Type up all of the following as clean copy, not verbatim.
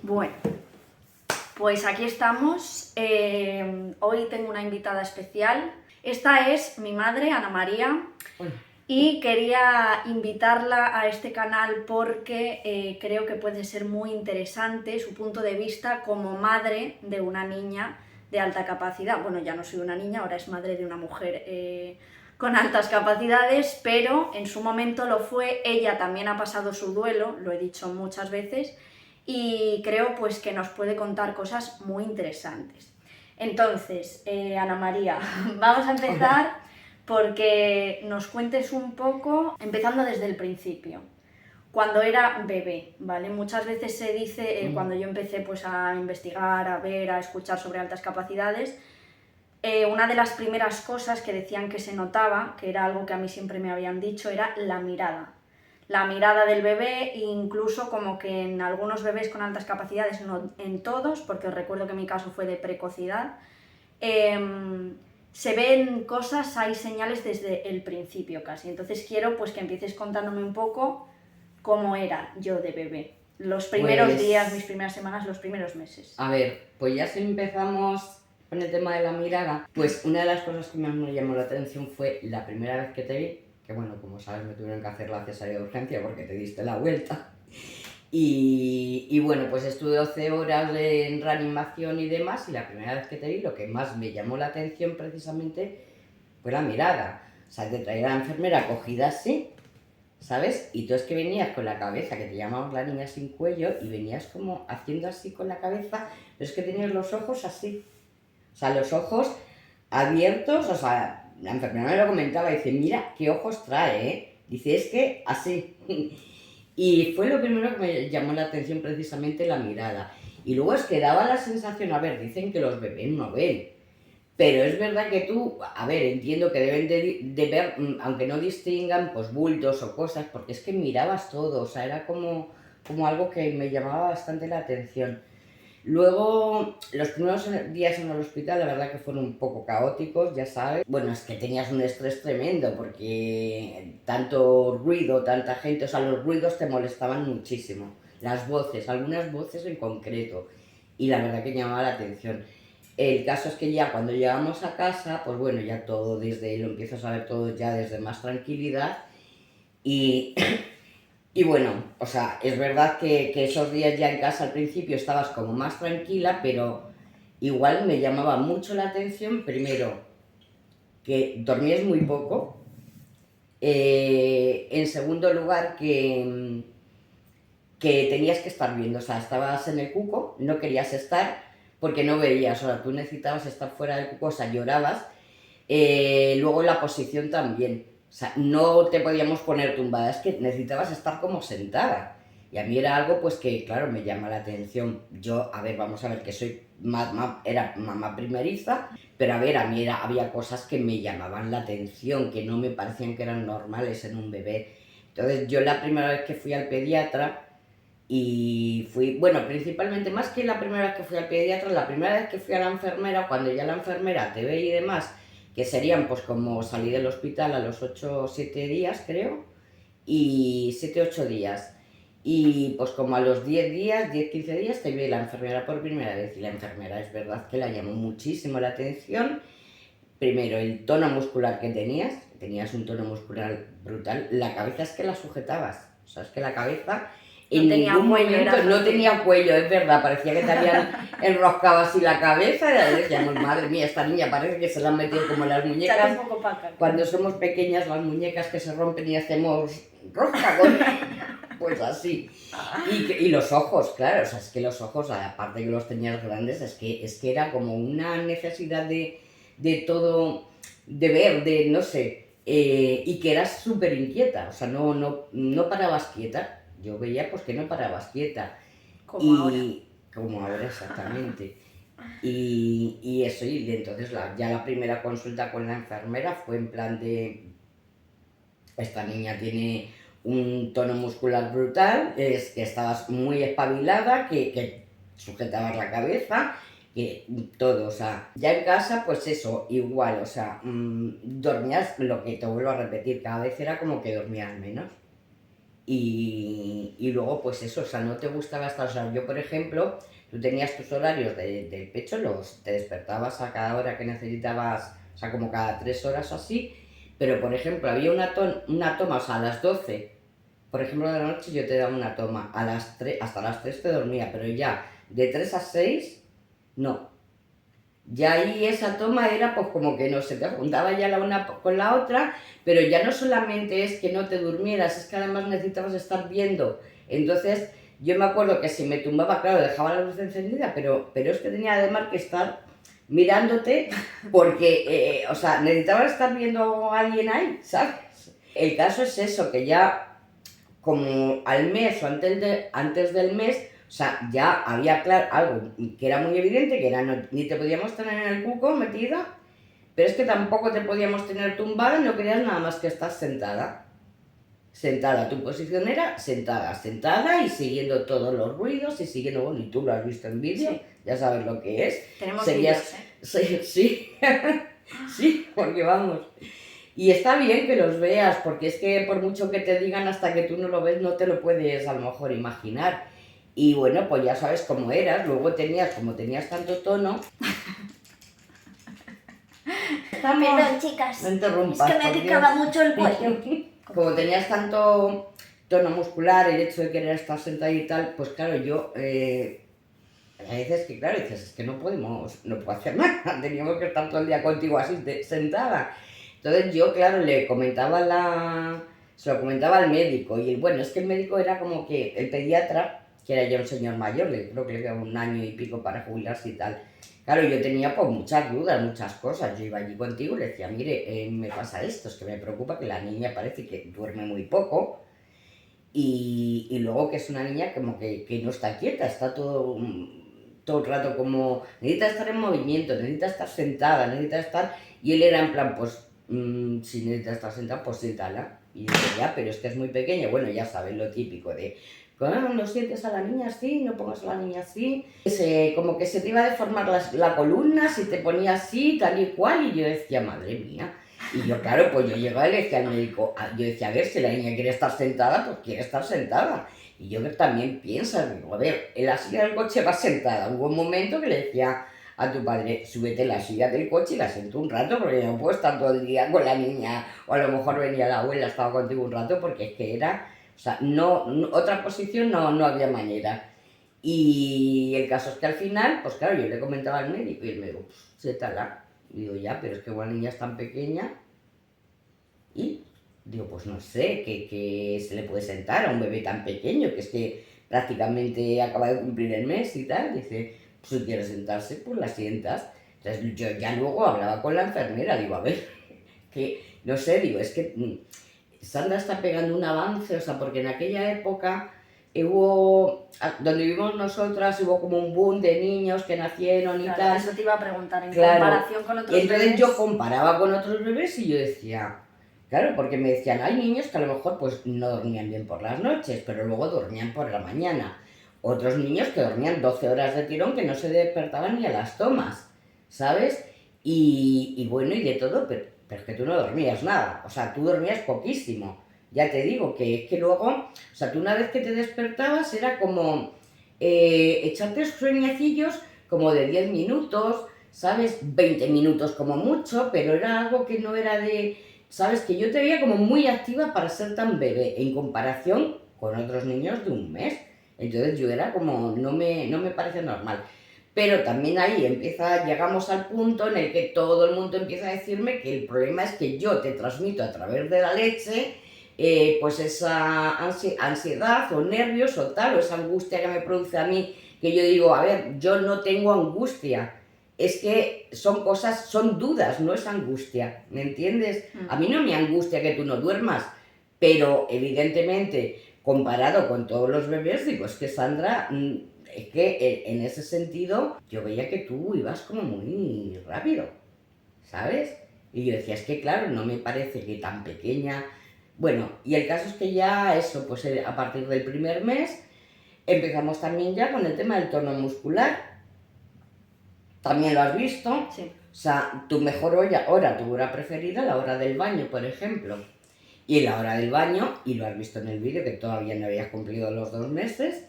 Bueno, pues aquí estamos. Hoy tengo una invitada especial. Esta es mi madre, Ana María, y quería invitarla a este canal porque creo que puede ser muy interesante su punto de vista como madre de una niña de alta capacidad. Bueno, ya no soy una niña, ahora es madre de una mujer con altas capacidades, pero en su momento lo fue. Ella también ha pasado su duelo, lo he dicho muchas veces, y creo pues que nos puede contar cosas muy interesantes. Entonces, Ana María, vamos a empezar porque nos cuentes un poco, empezando desde el principio, cuando era bebé, ¿vale? Muchas veces se dice, cuando yo empecé pues a investigar, a ver, a escuchar sobre altas capacidades, una de las primeras cosas que decían que se notaba, que era algo que a mí siempre me habían dicho, era la mirada. La mirada del bebé, incluso como que en algunos bebés con altas capacidades, no en todos, porque os recuerdo que mi caso fue de precocidad, se ven cosas, hay señales desde el principio casi. Entonces quiero pues que empieces contándome un poco cómo era yo de bebé. Los primeros días, mis primeras semanas, los primeros meses. A ver, pues ya si empezamos con el tema de la mirada, pues una de las cosas que más me llamó la atención fue la primera vez que te vi, que bueno, como sabes me tuvieron que hacer la cesárea de urgencia porque te diste la vuelta. Y bueno, pues estuve 12 horas en reanimación y demás, y la primera vez que te vi lo que más me llamó la atención precisamente fue la mirada. O sea, te traía la enfermera cogida así, ¿sabes? Y tú es que venías con la cabeza, que te llamamos la niña sin cuello, y venías como haciendo así con la cabeza, pero es que tenías los ojos así. O sea, los ojos abiertos, o sea, la enfermera me lo comentaba, dice, mira qué ojos trae, ¿eh? Dice, es que así. Y fue lo primero que me llamó la atención, precisamente la mirada. Y luego es que daba la sensación, a ver, dicen que los bebés no ven, pero es verdad que tú, a ver, entiendo que deben de ver, aunque no distingan, pues bultos o cosas, porque es que mirabas todo, o sea, era como algo que me llamaba bastante la atención. Luego, los primeros días en el hospital, la verdad que fueron un poco caóticos, ya sabes. Bueno, es que tenías un estrés tremendo, porque tanto ruido, tanta gente, o sea, los ruidos te molestaban muchísimo. Las voces, algunas voces en concreto, y la verdad que llamaba la atención. El caso es que ya cuando llegamos a casa, pues bueno, ya todo desde, lo empiezas a ver todo ya desde más tranquilidad. Y, y bueno, o sea, es verdad que esos días ya en casa al principio estabas como más tranquila, pero igual me llamaba mucho la atención, primero, que dormías muy poco. En segundo lugar, que tenías que estar viendo, o sea, estabas en el cuco, no querías estar porque no veías, o sea, tú necesitabas estar fuera del cuco, o sea, llorabas. Luego la posición también, o sea, no te podíamos poner tumbada, es que necesitabas estar como sentada. Y a mí era algo pues que, claro, me llama la atención. Yo, a ver, vamos a ver, que soy era mamá primeriza, pero a ver, a mí había cosas que me llamaban la atención, que no me parecían que eran normales en un bebé. Entonces yo la primera vez que fui al pediatra, y fui, bueno, principalmente más que la primera vez que fui al pediatra, la primera vez que fui a la enfermera, cuando ya la enfermera te ve y demás, que serían pues como salí del hospital a los 8 o 7 días, creo, y 7 8 días. Y pues como a los 10 días, 10 15 días, te ve la enfermera por primera vez. Y la enfermera es verdad que la llamó muchísimo la atención. Primero, el tono muscular que tenías un tono muscular brutal. La cabeza es que la sujetabas. O sea, es que la cabeza No en tenía ningún cuello, momento era no fácil. tenía cuello, es verdad. Parecía que te habían enroscado así la cabeza. Y decíamos, madre mía, esta niña parece que se la han metido como las Échate muñecas. un poco para acá. Cuando somos pequeñas, las muñecas que se rompen y hacemos rosca con... Pues así. Y los ojos, claro, o sea, es que los ojos, aparte que los tenías grandes, es que era como una necesidad de todo, de ver, de no sé, y que eras súper inquieta, o sea, no parabas quieta. Yo veía pues que no parabas quieta. Como ahora. Como ahora exactamente. Y eso, y entonces ya la primera consulta con la enfermera fue en plan de, esta niña tiene un tono muscular brutal, es que estabas muy espabilada, que sujetabas la cabeza, que todo, o sea, ya en casa pues eso, igual, o sea, dormías, lo que te vuelvo a repetir, cada vez era como que dormías menos. y luego pues eso, o sea, no te gustaba estar, o sea, yo por ejemplo, tú tenías tus horarios del pecho, te despertabas a cada hora que necesitabas, o sea, como cada 3 horas o así, pero por ejemplo, había una toma, o sea, a las 12, por ejemplo, de la noche yo te daba una toma, a las 3, hasta las 3 te dormía, pero ya de 3 a 6, no. Ya ahí esa toma era pues como que no se te juntaba ya la una con la otra, pero ya no solamente es que no te durmieras, es que además necesitabas estar viendo. Entonces yo me acuerdo que si me tumbaba, claro, dejaba la luz encendida, pero es que tenía además que estar mirándote porque, o sea, necesitaba estar viendo a alguien ahí, ¿sabes? El caso es eso, que ya como al mes o antes del mes, o sea, ya había claro, algo que era muy evidente, que era ni te podíamos tener en el cuco metida, pero es que tampoco te podíamos tener tumbada y no querías nada más que estar sentada. Sentada, tu posición era sentada, sentada y siguiendo todos los ruidos y siguiendo, bueno, y tú lo has visto en vídeo, Sí. ya sabes lo que es. Tenemos Seguías, vídeos, sí, sí, porque vamos. Y está bien que los veas, porque es que por mucho que te digan, hasta que tú no lo ves, no te lo puedes a lo mejor imaginar. Y bueno, pues ya sabes cómo eras, luego como tenías tanto tono... Perdón, chicas, No interrumpas, es que me por picaba Dios. mucho el cuello. Como tenías tanto tono muscular, el hecho de querer estar sentada y tal, pues claro, yo... a veces que claro, dices, es que no puedo hacer nada, teníamos que estar todo el día contigo así, sentada. Entonces yo, claro, se lo comentaba al médico, y bueno, es que el médico era como que el pediatra, que era ya un señor mayor, creo que le quedaba 1 año y pico para jubilarse y tal. Claro, yo tenía pues muchas dudas, muchas cosas. Yo iba allí contigo y le decía, mire, me pasa esto, es que me preocupa que la niña parece que duerme muy poco y luego que es una niña como que no está quieta, está todo el rato como, necesita estar en movimiento, necesita estar sentada, necesita estar... Y él era en plan, pues, si necesita estar sentada, pues siéntala. Y yo decía, ya, pero es que es muy pequeña. Bueno, ya sabes lo típico de, no sientes a la niña así, no pongas a la niña así. Como que se te iba a deformar la columna si te ponía así, tal y cual. Y yo decía, madre mía. Y yo, claro, pues yo llegaba y le decía al médico, yo decía, a ver, si la niña quiere estar sentada, pues quiere estar sentada. Y yo que también piensas, digo, a ver, en la silla del coche va sentada. Hubo un momento que le decía a tu padre, súbete en la silla del coche y la siento un rato, porque no puedo estar todo el día con la niña. O a lo mejor venía la abuela, estaba contigo un rato, porque es que era, o sea, otra posición no había manera. Y el caso es que al final, pues claro, yo le comentaba al médico y él me dijo, siéntala. Y digo, ya, pero es que una niña es tan pequeña. Y digo, pues no sé, que se le puede sentar a un bebé tan pequeño, que es que prácticamente acaba de cumplir el mes y tal. Dice, pues si quiere sentarse, pues la sientas. Entonces yo ya luego hablaba con la enfermera, digo, a ver, que no sé, digo, es que Sandra está pegando un avance, o sea, porque en aquella época donde vivimos nosotras, hubo como un boom de niños que nacieron y Claro, tal. eso te iba a preguntar, en Claro. comparación con otros Y entonces bebés. yo comparaba con otros bebés y yo decía, claro, porque me decían, hay niños que a lo mejor pues no dormían bien por las noches, pero luego dormían por la mañana. Otros niños que dormían 12 horas de tirón que no se despertaban ni a las tomas, ¿sabes? Y bueno, y de todo, pero es que tú no dormías nada, o sea, tú dormías poquísimo. Ya te digo que es que luego, o sea, tú una vez que te despertabas era como echarte sueñecillos como de 10 minutos, ¿sabes? 20 minutos como mucho, pero era algo que no era de... ¿Sabes? Que yo te veía como muy activa para ser tan bebé en comparación con otros niños de un mes. Entonces yo era como, no me parece normal. Pero también ahí llegamos al punto en el que todo el mundo empieza a decirme que el problema es que yo te transmito a través de la leche pues esa ansiedad o nervios o tal, o esa angustia que me produce a mí, que yo digo, a ver, yo no tengo angustia, es que son dudas, no es angustia, ¿me entiendes? A mí no me angustia que tú no duermas, pero evidentemente, comparado con todos los bebés, digo, es que Sandra, es que en ese sentido, yo veía que tú ibas como muy rápido, ¿sabes? Y yo decía, es que claro, no me parece que tan pequeña... Bueno, y el caso es que ya eso, pues a partir del primer mes, empezamos también ya con el tema del tono muscular. También lo has visto. Sí. O sea, tu mejor hora, tu hora preferida, la hora del baño, por ejemplo. y la hora del baño, y lo has visto en el vídeo, que todavía no habías cumplido los 2 meses,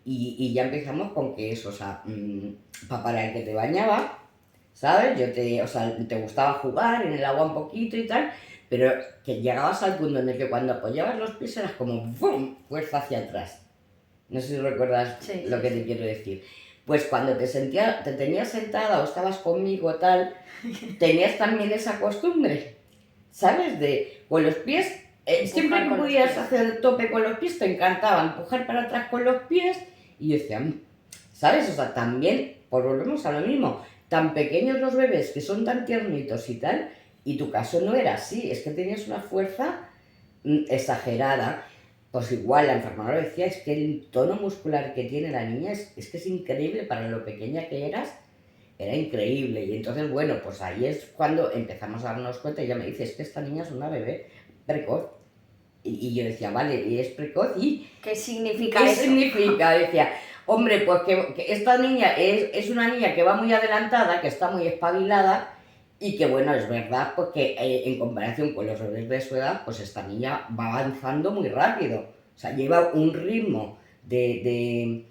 y ya empezamos con que eso, o sea, papá era el que te bañaba, ¿sabes? O sea, te gustaba jugar en el agua un poquito y tal, pero que llegabas al punto en el que cuando apoyabas los pies eras como ¡bum! Fuerza hacia atrás. No sé si recuerdas lo que te quiero decir. Pues cuando te tenías sentada o estabas conmigo tal, tenías también esa costumbre, ¿sabes? De con los pies, siempre que podías hacer tope con los pies, te encantaba empujar para atrás con los pies, y yo decía, ¿sabes? O sea, también, pues volvemos a lo mismo, tan pequeños los bebés que son tan tiernitos y tal, y tu caso no era así, es que tenías una fuerza exagerada. Pues igual la enfermera decía, es que el tono muscular que tiene la niña es que es increíble para lo pequeña que eras, era increíble. Y entonces, bueno, pues ahí es cuando empezamos a darnos cuenta, y ella me dice, es que esta niña es una bebé precoz. Y yo decía, vale, y es precoz, ¿y qué significa qué eso? significa? Decía, hombre, pues que esta niña es una niña que va muy adelantada, que está muy espabilada, y que bueno, es verdad, pues que en comparación con los bebés de su edad, pues esta niña va avanzando muy rápido. O sea, lleva un ritmo de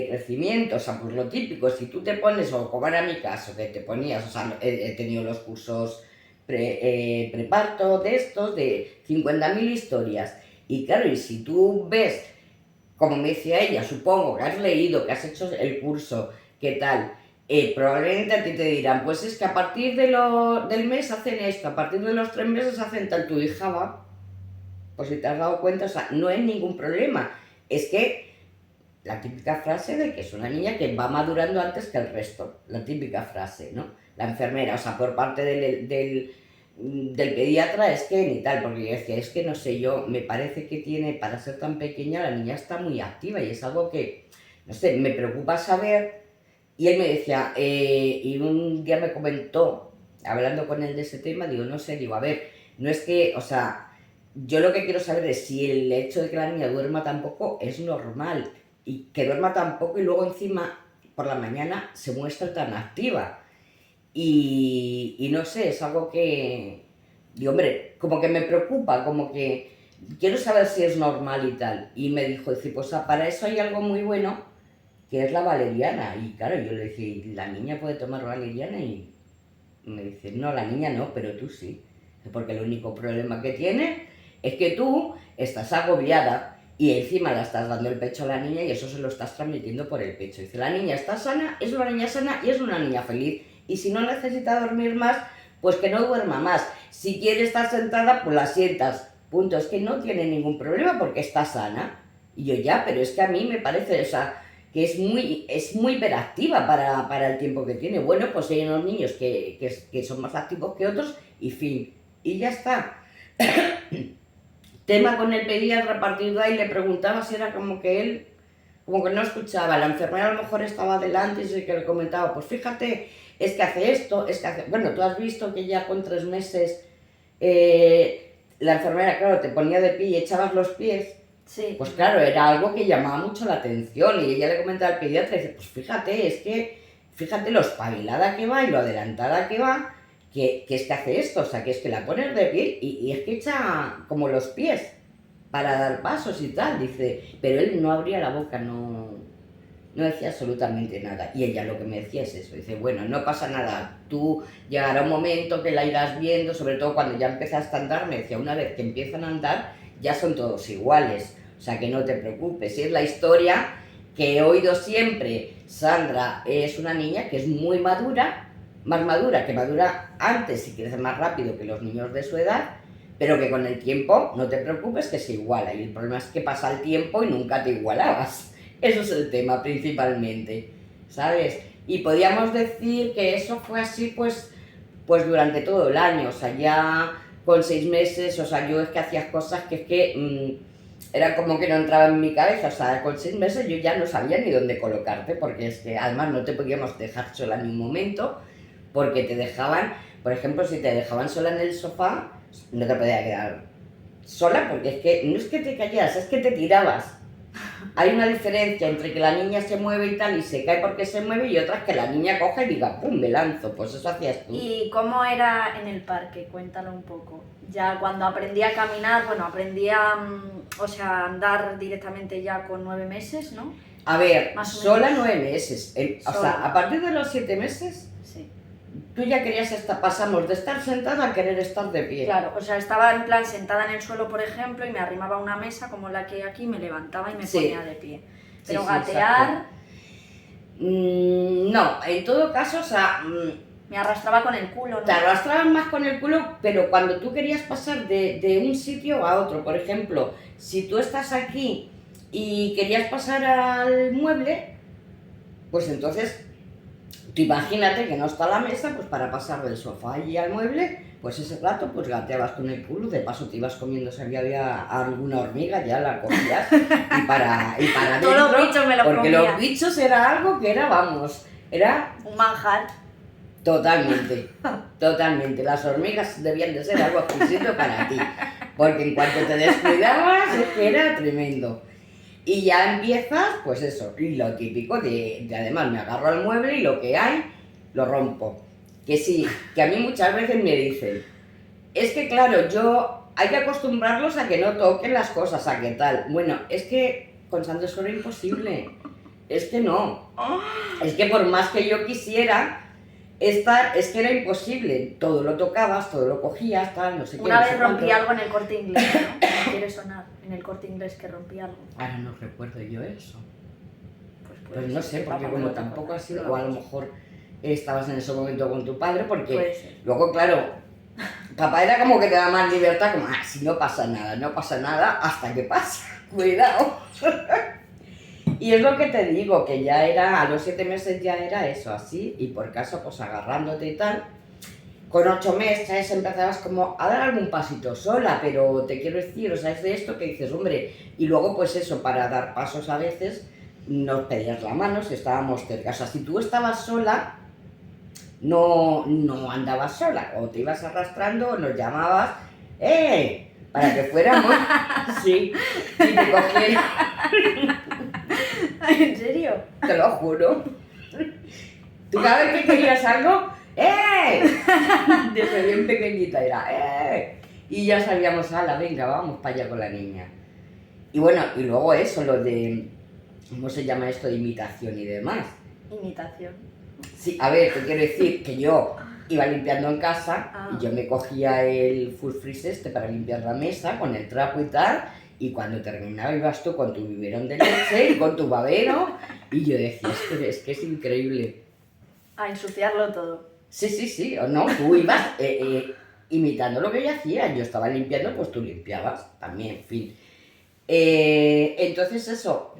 crecimiento, o sea, pues lo típico, si tú te pones, o como era mi caso, que te ponías, o sea, he tenido los cursos preparto de estos, de 50.000 historias, y claro, y si tú ves, como me decía ella, supongo que has leído, que has hecho el curso, ¿qué tal? Probablemente a ti te dirán, pues es que a partir del mes hacen esto, a partir de los 3 meses hacen tal, tu hija va, pues si te has dado cuenta, o sea, no hay ningún problema, es que la típica frase de que es una niña que va madurando antes que el resto, la típica frase, ¿no? La enfermera, o sea, por parte del pediatra es que ni tal, porque yo decía, es que no sé, yo me parece que tiene, para ser tan pequeña, la niña está muy activa y es algo que, no sé, me preocupa saber. Y él me decía, y un día me comentó, hablando con él de ese tema, digo, no sé, digo, a ver, no es que, o sea, yo lo que quiero saber es si el hecho de que la niña duerma tampoco es normal, y que duerma tampoco y luego encima por la mañana se muestra tan activa. Y no sé, es algo que, digo, hombre, como que me preocupa, como que quiero saber si es normal y tal. Y me dijo, dice, pues para eso hay algo muy bueno, que es la valeriana. Y claro, yo le dije, ¿la niña puede tomar valeriana? Y me dice, no, la niña no, pero tú sí. Porque el único problema que tiene es que tú estás agobiada y encima la estás dando el pecho a la niña y eso se lo estás transmitiendo por el pecho. Dice, la niña está sana, es una niña sana y es una niña feliz. Y si no necesita dormir más, pues que no duerma más. Si quiere estar sentada, pues la sientas. Punto. Es que no tiene ningún problema porque está sana. Y yo ya, pero es que a mí me parece, o sea, que es muy hiperactiva para el tiempo que tiene. Bueno, pues hay unos niños que son más activos que otros y fin. Y ya está. Tema con el pediatra, a partir de ahí le preguntaba si era como que él, como que no escuchaba. La enfermera a lo mejor estaba delante y sí que le comentaba, pues fíjate, es que hace esto, es que hace... Bueno, tú has visto que ya con 3 meses la enfermera, claro, te ponía de pie y echabas los pies. Sí. Pues claro, era algo que llamaba mucho la atención y ella le comentaba al pediatra y dice, pues fíjate, es que, fíjate lo espabilada que va y lo adelantada que va, que es que hace esto, o sea, que es que la pones de pie y es que echa como los pies para dar pasos y tal, dice, pero él no abría la boca, no decía absolutamente nada. Y ella lo que me decía es eso, dice, bueno, no pasa nada, tú llegará un momento que la irás viendo, sobre todo cuando ya empezaste a andar, me decía, una vez que empiezan a andar, ya son todos iguales, o sea que no te preocupes. Y es la historia que he oído siempre. Sandra es una niña que es muy madura, más madura, que madura antes y crece más rápido que los niños de su edad, pero que con el tiempo, no te preocupes, que se iguala. Y el problema es que pasa el tiempo y nunca te igualabas. Eso es el tema principalmente, ¿sabes? Y podríamos decir que eso fue así pues durante todo el año, o sea, ya con 6 meses, o sea, yo es que hacía cosas que es que era como que no entraba en mi cabeza, o sea, con 6 meses yo ya no sabía ni dónde colocarte, porque es que además no te podíamos dejar sola ni un momento, porque te dejaban, por ejemplo, si te dejaban sola en el sofá, no te podías quedar sola, porque es que no es que te callaras, es que te tirabas. hay una diferencia entre que la niña se mueve y tal y se cae porque se mueve y otras que la niña coge y diga, ¡pum!, me lanzo. Pues eso hacías tú. ¿Y cómo era en el parque? Cuéntalo un poco. Ya cuando aprendí a caminar, bueno, aprendí a, o sea, andar directamente ya con 9 meses, ¿no? A ver, Más o sola menos. 9 meses. O sea, Sola. a partir de los 7 meses, Sí. tú ya querías estar, pasamos de estar sentada a querer estar de pie. Claro, o sea, estaba en plan sentada en el suelo, por ejemplo, y me arrimaba a una mesa como la que hay aquí, me levantaba y me Sí. ponía de pie. Pero Sí, gatear, no, en todo caso, o sea, me arrastraba con el culo, ¿no? te arrastraban más con el culo, pero cuando tú querías pasar de un sitio a otro, por ejemplo, si tú estás aquí y querías pasar al mueble, pues entonces, tú imagínate que no está la mesa, pues para pasar del sofá allí al mueble, pues ese rato pues gateabas con el culo, de paso te ibas comiendo si había alguna hormiga, ya la cogías y para Todos los dentro, bichos me los porque comía. los bichos era algo que era, vamos, era Un manjar. totalmente, totalmente. Las hormigas debían de ser algo exquisito para ti, porque en cuanto te descuidabas es que era tremendo. Y ya empiezas, pues eso, y lo típico de además me agarro al mueble y lo que hay, lo rompo. Que sí, que a mí muchas veces me dicen, es que claro, hay que acostumbrarlos a que no toquen las cosas, a que tal. Bueno, es que con Santo era imposible, es que no. Es que por más que yo quisiera, es que era imposible, todo lo tocabas, todo lo cogías, tal, no sé qué. Una no vez sé rompí cuánto. algo en el Corte Inglés, ¿no? ¿Me quiere sonar? En el Corte Inglés que rompí algo. Ahora no recuerdo yo eso. Puede Pues no ser sé, que porque papá me como lo tampoco recuerde, ha sido, pero o a lo vamos. mejor estabas en ese momento con tu padre, porque Puede ser. luego, claro, papá era como que te da más libertad, como, si no pasa nada, no pasa nada, hasta que pasa, cuidado. Y es lo que te digo, que ya era, a los 7 meses ya era eso, así, y por caso, pues agarrándote y tal. Con 8 meses empezabas como a dar algún pasito sola, pero te quiero decir, o sea, es de esto que dices, hombre, y luego pues eso, para dar pasos a veces, nos pedías la mano si estábamos cerca. O sea, si tú estabas sola, no andabas sola, o te ibas arrastrando, o nos llamabas, para que fuéramos, sí, y te cogieran. ¿En serio? Te lo juro. Tú cada vez que querías algo, desde bien pequeñita era, y ya sabíamos, ala, venga, vamos para allá con la niña. Y bueno, y luego eso, lo de, ¿cómo se llama esto de imitación y demás? Imitación. Sí, a ver, te quiero decir que yo iba limpiando en casa y yo me cogía el full freeze para limpiar la mesa con el trapo y tal, y cuando terminaba ibas tú con tu biberón de leche y con tu babero, y yo decía, es que es increíble. A ensuciarlo todo. Sí, o no, tú ibas imitando lo que yo hacía, yo estaba limpiando, pues tú limpiabas también, en fin. Entonces eso,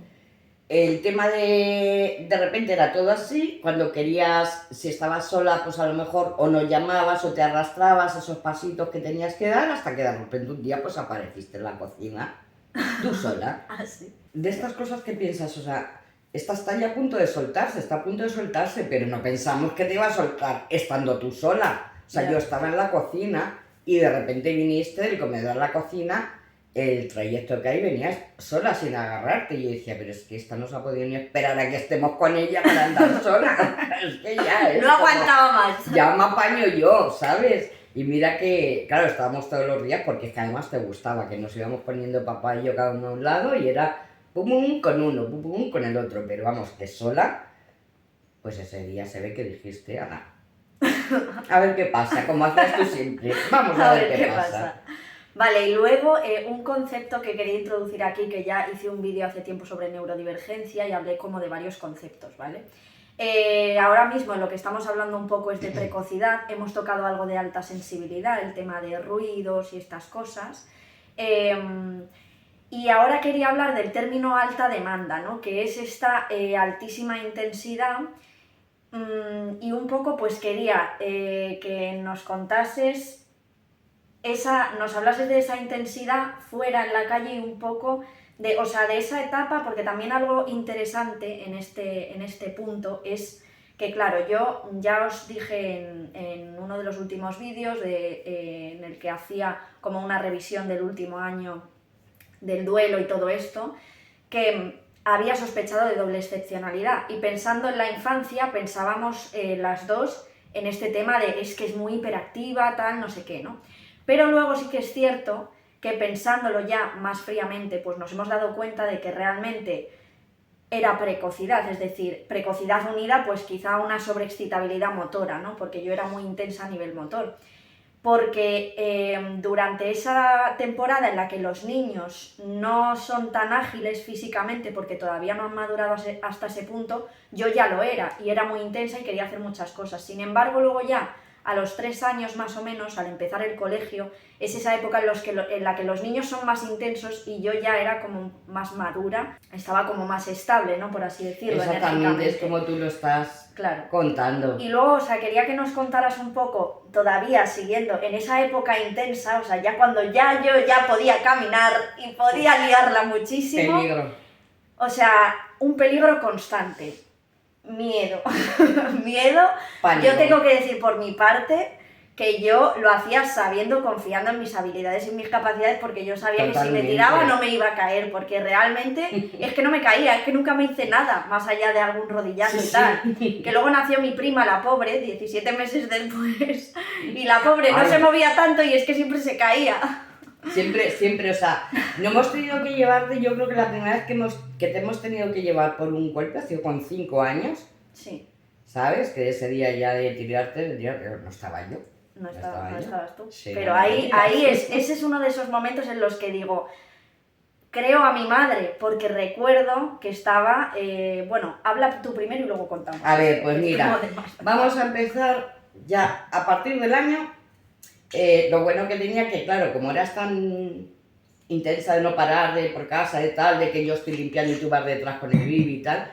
el tema de repente era todo así, cuando querías, si estabas sola, pues a lo mejor o no llamabas o te arrastrabas esos pasitos que tenías que dar, hasta que de repente un día pues apareciste en la cocina, tú sola. Ah, sí. De estas cosas que piensas, o sea, esta está ya a punto de soltarse, está a punto de soltarse, pero no pensamos que te iba a soltar estando tú sola. O sea, yo estaba en la cocina y de repente viniste del comedor a la cocina, el trayecto que hay venías sola sin agarrarte. Y yo decía, pero es que esta no se ha podido ni esperar a que estemos con ella para andar sola. Es que ya es. No aguantaba más. Ya me apaño yo, ¿sabes? Y mira que, claro, estábamos todos los días porque es que además te gustaba, que nos íbamos poniendo papá y yo cada uno a un lado y era pum pum con uno, pum pum con el otro, pero vamos, que sola, pues ese día se ve que dijiste, Ana, a ver qué pasa, como hacías tú siempre, vamos a ver qué pasa. Vale, y luego un concepto que quería introducir aquí, que ya hice un vídeo hace tiempo sobre neurodivergencia y hablé como de varios conceptos, ¿vale? Ahora mismo en lo que estamos hablando un poco es de precocidad, hemos tocado algo de alta sensibilidad, el tema de ruidos y estas cosas. Y ahora quería hablar del término alta demanda, ¿no? Que es esta altísima intensidad, y un poco pues quería que nos contases, nos hablases de esa intensidad fuera en la calle y un poco de esa etapa, porque también algo interesante en este punto es que, claro, yo ya os dije en uno de los últimos vídeos en el que hacía como una revisión del último año del duelo y todo esto, que había sospechado de doble excepcionalidad. Y pensando en la infancia, pensábamos las dos en este tema de es que es muy hiperactiva, tal, no sé qué, ¿no? Pero luego sí que es cierto que pensándolo ya más fríamente, pues nos hemos dado cuenta de que realmente era precocidad, es decir, precocidad unida pues quizá a una sobreexcitabilidad motora, ¿no? Porque yo era muy intensa a nivel motor. Porque durante esa temporada en la que los niños no son tan ágiles físicamente porque todavía no han madurado hasta ese punto, yo ya lo era y era muy intensa y quería hacer muchas cosas. Sin embargo, luego ya a los 3 años más o menos, al empezar el colegio, es esa época en la que los niños son más intensos y yo ya era como más madura, estaba como más estable, ¿no? Por así decirlo. Exactamente, es como tú lo estás contando. Y luego, o sea, quería que nos contaras un poco, todavía siguiendo en esa época intensa, o sea, ya cuando yo ya podía caminar y podía liarla muchísimo. Peligro. O sea, un peligro constante. Miedo. Miedo. Pánico. Yo tengo que decir por mi parte que yo lo hacía sabiendo, confiando en mis habilidades y en mis capacidades, porque yo sabía Totalmente. que si me tiraba no me iba a caer, porque realmente es que no me caía, es que nunca me hice nada, más allá de algún rodillazo y tal. Que luego nació mi prima, la pobre, 17 meses después, y la pobre no se movía tanto y es que siempre se caía. Siempre, o sea, no hemos tenido que llevarte, yo creo que la primera vez que te hemos tenido que llevar por un golpe ha sido con 5 años. Sí. ¿Sabes? Que ese día ya de tirarte, no estaba yo. No estabas tú. Sí, pero ese es uno de esos momentos en los que digo, creo a mi madre, porque recuerdo que estaba... bueno, habla tú primero y luego contamos. A ver, pues mira, vamos a empezar ya a partir del año. Lo bueno que tenía que, claro, como eras tan intensa de no parar de por casa, de tal, de que yo estoy limpiando y tú vas detrás con el bibi y tal,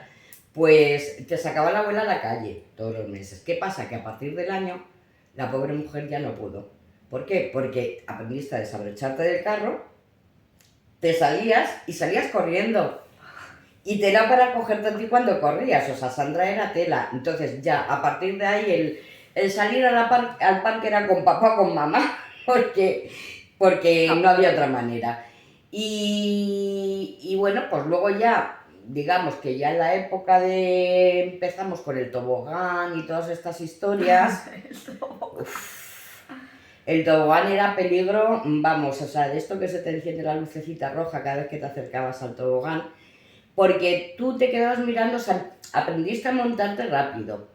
pues te sacaba la abuela a la calle todos los meses. ¿Qué pasa? Que a partir del año la pobre mujer ya no pudo. ¿Por qué? Porque aprendiste a desabrocharte del carro, te salías y salías corriendo. Y te era para cogerte a ti cuando corrías, o sea, Sandra era tela. Entonces ya, a partir de ahí, el salir al parque era con papá o con mamá, porque no había otra manera. Y bueno, pues luego ya, digamos que ya en la época de empezamos con el tobogán y todas estas historias, el tobogán era peligro, vamos, o sea, de esto que se te enciende la lucecita roja cada vez que te acercabas al tobogán, porque tú te quedabas mirando, o sea, aprendiste a montarte rápido.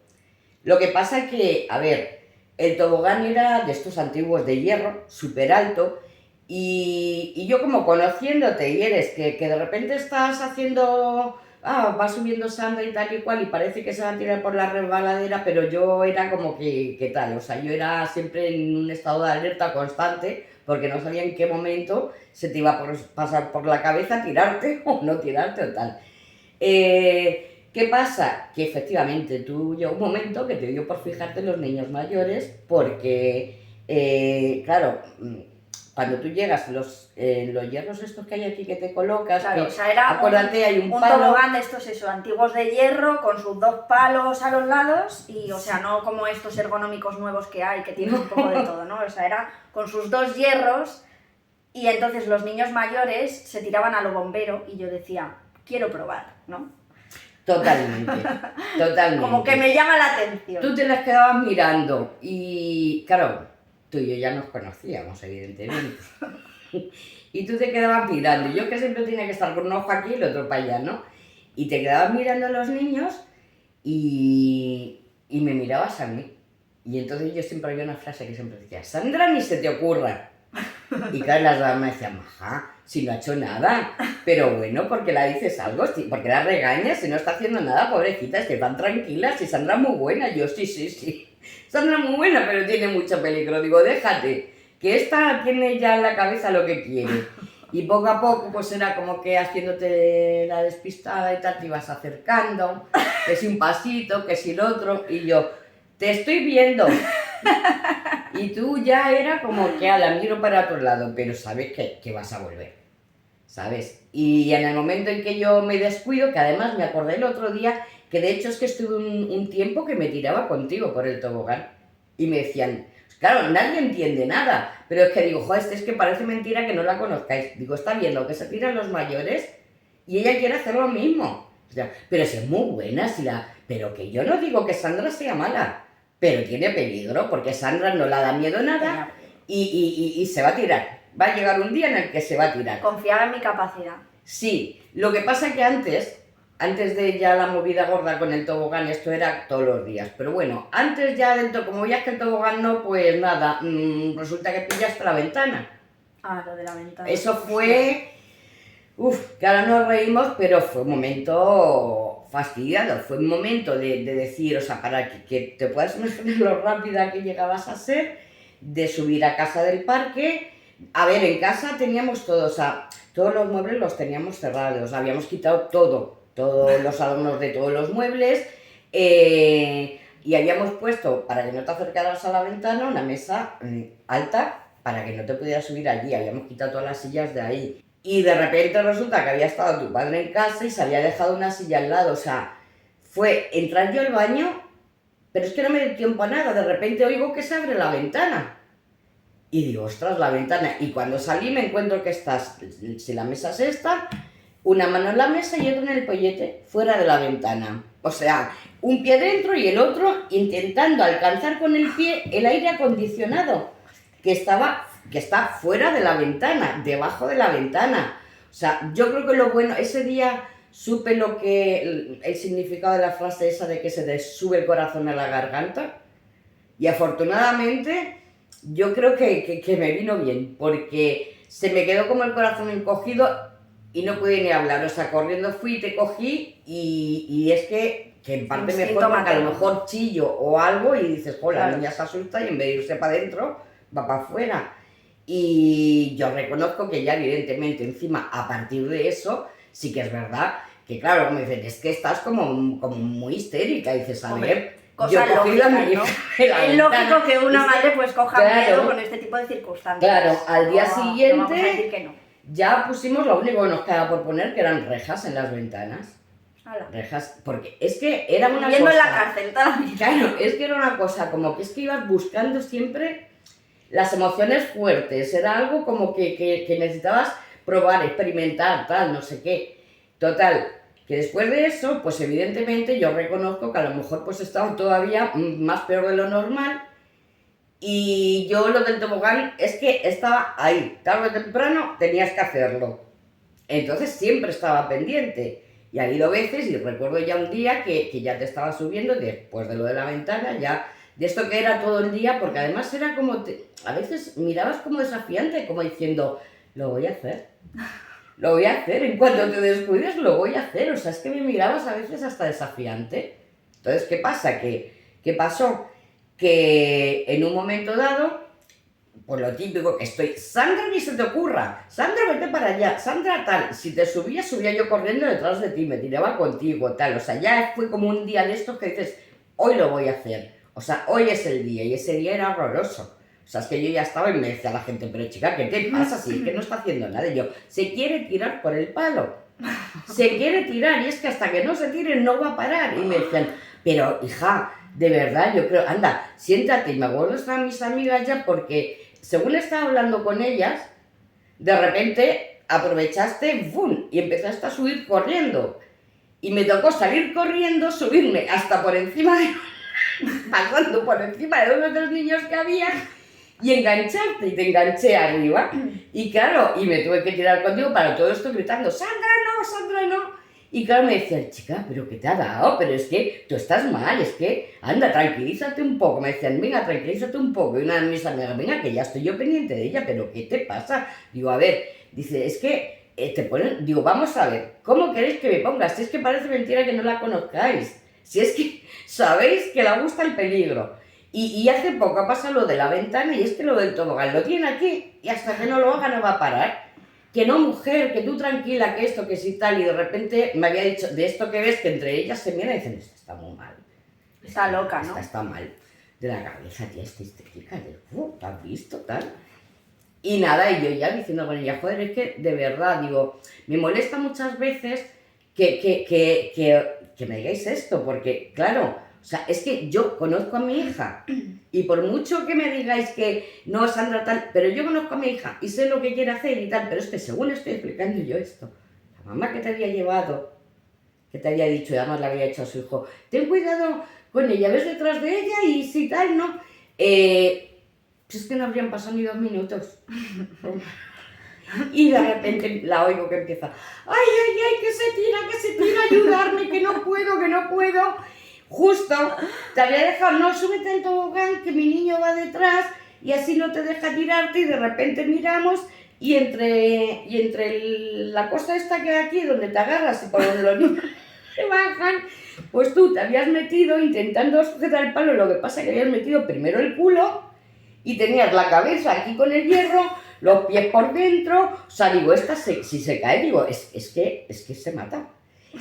Lo que pasa es que, a ver, el tobogán era de estos antiguos de hierro, súper alto, y yo como conociéndote y eres que de repente estás haciendo, va subiendo Sandra y tal y cual, y parece que se va a tirar por la resbaladera, pero yo era como que tal, o sea, yo era siempre en un estado de alerta constante, porque no sabía en qué momento se te iba a pasar por la cabeza tirarte o no tirarte o tal. ¿Qué pasa? Que efectivamente tú llegó un momento que te dio por fijarte en los niños mayores porque, claro, cuando tú llegas, los hierros estos que hay aquí que te colocas, claro, que, o sea, era hay un palo, tobogán de estos antiguos de hierro con sus 2 palos a los lados y, o sea, no como estos ergonómicos nuevos que hay que tienen un poco de todo, ¿no? O sea, era con sus 2 hierros y entonces los niños mayores se tiraban a lo bombero y yo decía, quiero probar, ¿no? Totalmente. Como que me llama la atención. Tú te las quedabas mirando y, claro, tú y yo ya nos conocíamos, evidentemente. Y tú te quedabas mirando. Yo que siempre tenía que estar con un ojo aquí y el otro para allá, ¿no? Y te quedabas mirando a los niños y me mirabas a mí. Y entonces yo siempre había una frase que siempre decía, Sandra, ni se te ocurra. Y claro, las damas me decían, maja, si no ha hecho nada, pero bueno, ¿por qué la dices algo? ¿Por qué la regañas? Si no está haciendo nada, pobrecita, es que van tranquilas, si Sandra es muy buena. Yo, sí, Sandra es muy buena, pero tiene mucho peligro. Digo, déjate, que esta tiene ya en la cabeza lo que quiere. Y poco a poco, pues era como que haciéndote la despistada y tal, te ibas acercando, que si un pasito, que si el otro, y yo, te estoy viendo. Y tú ya era como que la miro para otro lado, pero sabes que vas a volver, ¿sabes? Y en el momento en que yo me descuido, que además me acordé el otro día, que de hecho es que estuve un tiempo que me tiraba contigo por el tobogán, y me decían, claro, nadie entiende nada, pero es que digo, joder, es que parece mentira que no la conozcáis. Digo, está viendo que se tiran los mayores y ella quiere hacer lo mismo. O sea, pero si es muy buena, pero que yo no digo que Sandra sea mala, pero tiene peligro, porque Sandra no le da miedo nada y se va a tirar. Va a llegar un día en el que se va a tirar. Confiaba en mi capacidad. Sí, lo que pasa es que antes de ya la movida gorda con el tobogán, esto era todos los días, pero bueno, antes ya como veías que el tobogán no, pues nada, resulta que pillaste la ventana. Ah, lo de la ventana. Eso fue, que ahora nos reímos, pero fue un momento fastidiado, fue un momento de decir, o sea, para que te puedas imaginar lo rápida que llegabas a ser, de subir a casa del parque. A ver, en casa teníamos todo, o sea, todos los muebles los teníamos cerrados, habíamos quitado todos los adornos de todos los muebles, y habíamos puesto, para que no te acercaras a la ventana, una mesa alta para que no te pudieras subir allí, habíamos quitado todas las sillas de ahí. Y de repente resulta que había estado tu padre en casa y se había dejado una silla al lado, o sea, fue entrar yo al baño, pero es que no me dio tiempo a nada, de repente oigo que se abre la ventana. Y digo, ostras, la ventana. Y cuando salí me encuentro que si la mesa es esta, una mano en la mesa y otra en el pollete, fuera de la ventana. O sea, un pie dentro y el otro intentando alcanzar con el pie el aire acondicionado, que está fuera de la ventana, debajo de la ventana. O sea, yo creo que lo bueno, ese día supe el significado de la frase esa de que se te sube el corazón a la garganta. Y afortunadamente yo creo que me vino bien, porque se me quedó como el corazón encogido y no pude ni hablar. O sea, corriendo fui, te cogí y es que en parte mejor, porque a lo mejor chillo o algo y dices, la niña se asusta y en vez de irse para adentro, va para afuera. Y yo reconozco que ya evidentemente encima a partir de eso sí que es verdad que claro, me dicen, es que estás como muy histérica, y dices, a ver, cosas lógicas, ¿no? Es lógico que una madre pues coja miedo con este tipo de circunstancias. Claro, al día siguiente no vamos a decir que no. Ya pusimos lo único que nos quedaba por poner, que eran rejas en las ventanas. Hala. Rejas, porque es que era una Viviendo cosa... en la cárcel toda la vida. Claro, es que era una cosa como que es que ibas buscando siempre las emociones fuertes, era algo como que necesitabas probar, experimentar, tal, no sé qué. Total, que después de eso, pues evidentemente yo reconozco que a lo mejor pues estaba todavía más peor de lo normal, y yo lo del tobogán es que estaba ahí, tarde o temprano tenías que hacerlo. Entonces siempre estaba pendiente. Y ha habido veces, y recuerdo ya un día que ya te estaba subiendo, después de lo de la ventana, ya de esto que era todo el día, porque además era como, a veces mirabas como desafiante, como diciendo, lo voy a hacer. Lo voy a hacer, en cuanto te descuides lo voy a hacer. O sea, es que me mirabas a veces hasta desafiante. Entonces, ¿qué pasa? ¿Qué pasó? Que en un momento dado, pues lo típico, que estoy, Sandra, ni se te ocurra, Sandra, vete para allá, Sandra, tal, si te subía yo corriendo detrás de ti, me tiraba contigo, tal, o sea, ya fue como un día de estos que dices, hoy lo voy a hacer, o sea, hoy es el día, y ese día era horroroso. O sea, es que yo ya estaba y me decía la gente, pero chica, ¿qué te pasa? Si es que no está haciendo nada. Y yo, se quiere tirar por el palo. Se quiere tirar, y es que hasta que no se tire no va a parar. Y me decían, pero hija, de verdad, yo creo, anda, siéntate. Y me acuerdo, estaban mis amigas ya, porque según estaba hablando con ellas, de repente aprovechaste, ¡bum!, y empezaste a subir corriendo. Y me tocó salir corriendo, subirme hasta por encima de... pasando por encima de unos dos niños que había, y engancharte, y te enganché arriba. Y claro, y me tuve que tirar contigo para todo esto gritando, ¡Sandra, no! ¡Sandra, no! Y claro, me decían, chica, ¿pero qué te ha dado? Pero es que tú estás mal, es que, anda, tranquilízate un poco. Me decían, venga, tranquilízate un poco. Y una de mis amigas, venga, que ya estoy yo pendiente de ella, ¿pero qué te pasa? Digo, a ver, dice, es que te ponen, digo, vamos a ver, ¿cómo queréis que me pongas? Si es que parece mentira que no la conozcáis. Si es que sabéis que le gusta el peligro. Y hace poco ha pasado lo de la ventana, y es que lo del tobogán lo tiene aquí, y hasta que no lo haga no va a parar. Que no, mujer, que tú tranquila, que esto, que sí, tal. Y de repente me había dicho, de esto que ves, que entre ellas se miran y dicen, esta está muy mal. Está loca, ¿no? Esta está mal. De la cabeza, tía, esta histérica, ¿te has visto, tal? Y nada, y yo ya diciendo con ella, joder, es que de verdad, digo, me molesta muchas veces que me digáis esto, porque, claro, o sea, es que yo conozco a mi hija, y por mucho que me digáis que no, Sandra, tal, pero yo conozco a mi hija y sé lo que quiere hacer y tal, pero es que según estoy explicando yo esto, la mamá que te había llevado, que te había dicho, y además le había dicho a su hijo, ten cuidado con ella, ves detrás de ella y si tal, ¿no? Pues es que no habrían pasado ni 2 minutos. Y de repente la oigo que empieza, ¡ay, ay, ay, que se tira, ayudarme, que no puedo, que no puedo! Justo, te había dejado, no, súbete al tobogán, que mi niño va detrás y así no te deja tirarte, y de repente miramos y entre la cosa esta que hay aquí, donde te agarras y por donde los niños se bajan, pues tú te habías metido intentando sujetar el palo, lo que pasa es que habías metido primero el culo y tenías la cabeza aquí con el hierro, los pies por dentro, o sea, digo, esta si se cae, digo, es que se mata.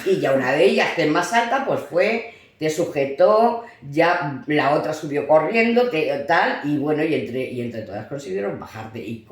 Y ya una de ellas, que es más alta, pues te sujetó, ya la otra subió corriendo, tal, y bueno, y entre todas consiguieron bajarte, y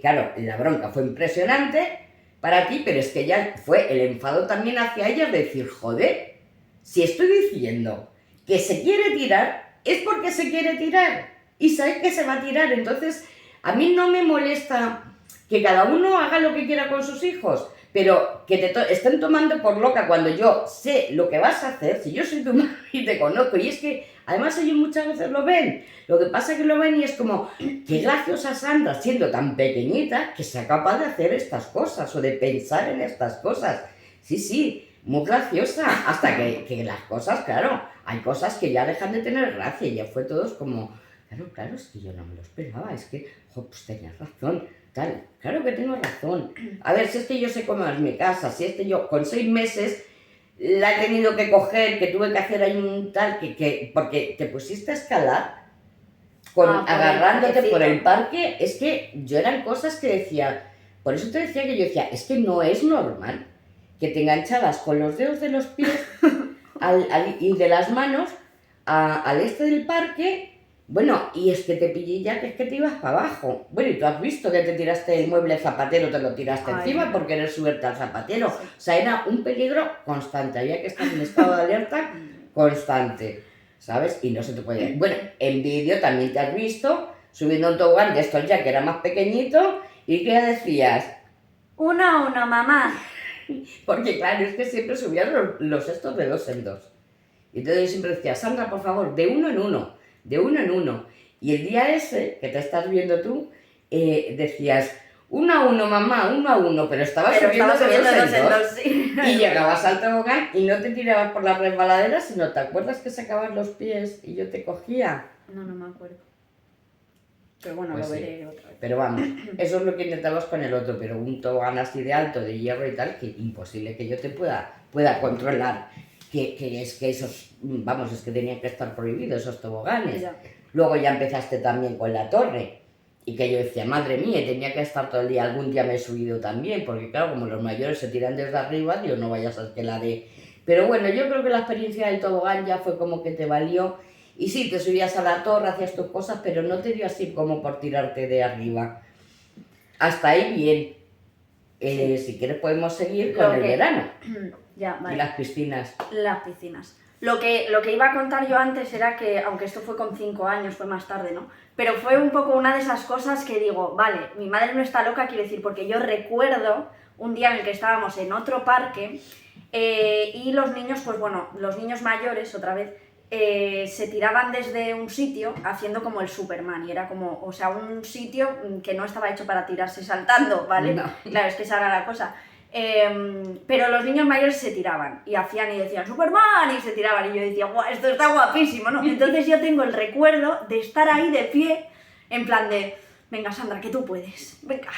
claro, la bronca fue impresionante para ti, pero es que ya fue el enfado también hacia ellas de decir, joder, si estoy diciendo que se quiere tirar, es porque se quiere tirar, y sabes que se va a tirar. Entonces a mí no me molesta que cada uno haga lo que quiera con sus hijos, pero que te estén tomando por loca cuando yo sé lo que vas a hacer, si yo soy tu madre y te conozco, y es que además ellos muchas veces lo ven, lo que pasa es que lo ven y es como, qué graciosa Sandra, siendo tan pequeñita, que sea capaz de hacer estas cosas o de pensar en estas cosas. Sí, muy graciosa, hasta que las cosas, claro, hay cosas que ya dejan de tener gracia, y ya fue todos como, claro, es que yo no me lo esperaba, es que, pues tenías razón. Tal, claro que tengo razón. A ver, si es que yo sé cómo es mi casa, si es que yo con 6 meses la he tenido que coger, que tuve que hacer ahí un tal, porque te pusiste a escalar agarrándote por el parque, es que yo eran cosas que decía, por eso te decía que yo decía, es que no es normal que te enganchabas con los dedos de los pies y de las manos al este del parque. Bueno, y es que te pillé ya, que es que te ibas para abajo. Bueno, y tú has visto que te tiraste el mueble zapatero, te lo tiraste encima por querer subirte al zapatero. Sí. O sea, era un peligro constante, había que estar en estado de alerta constante, ¿sabes? Y no se te podía... Bueno, en vídeo también te has visto subiendo un tobogán de estos ya que era más pequeñito, y ¿qué decías? 1 a 1, mamá. Porque claro, es que siempre subías los estos de 2 en 2. Y entonces yo siempre decía, Sandra, por favor, de 1 en 1. De 1 en 1. Y el día ese que te estás viendo tú, decías 1 a 1, mamá, 1 a 1, pero estabas subiendo de 2 en 2. Sí. Y llegabas al tobogán y no te tirabas por la resbaladera, sino te acuerdas que sacabas los pies y yo te cogía. No me acuerdo. Pero bueno, pues lo veré otra vez. Pero vamos, eso es lo que intentamos con el otro, pero un tobogán así de alto, de hierro y tal, que imposible que yo te pueda controlar. Que es que esos, vamos, es que tenían que estar prohibidos esos toboganes. Ya. Luego ya empezaste también con la torre, y que yo decía, madre mía, tenía que estar todo el día, algún día me he subido también, porque claro, como los mayores se tiran desde arriba, Dios, no vayas a que la de... Pero bueno, yo creo que la experiencia del tobogán ya fue como que te valió, y sí, te subías a la torre, hacías tus cosas, pero no te dio así como por tirarte de arriba. Hasta ahí bien. Sí. Si quieres podemos seguir con el verano. Ya, vale. Y las piscinas. Las piscinas. Lo que iba a contar yo antes era que, aunque esto fue con 5 años, fue más tarde, ¿no? Pero fue un poco una de esas cosas que digo, vale, mi madre no está loca, quiero decir, porque yo recuerdo un día en el que estábamos en otro parque y los niños, pues bueno, los niños mayores, otra vez, se tiraban desde un sitio haciendo como el Superman, y era como, o sea, un sitio que no estaba hecho para tirarse saltando, ¿vale? No. Claro, es que esa era la cosa. Pero los niños mayores se tiraban y hacían y decían Superman y se tiraban, y yo decía, guau, esto está guapísimo, ¿no? Entonces yo tengo el recuerdo de estar ahí de pie en plan de, venga Sandra, que tú puedes, venga,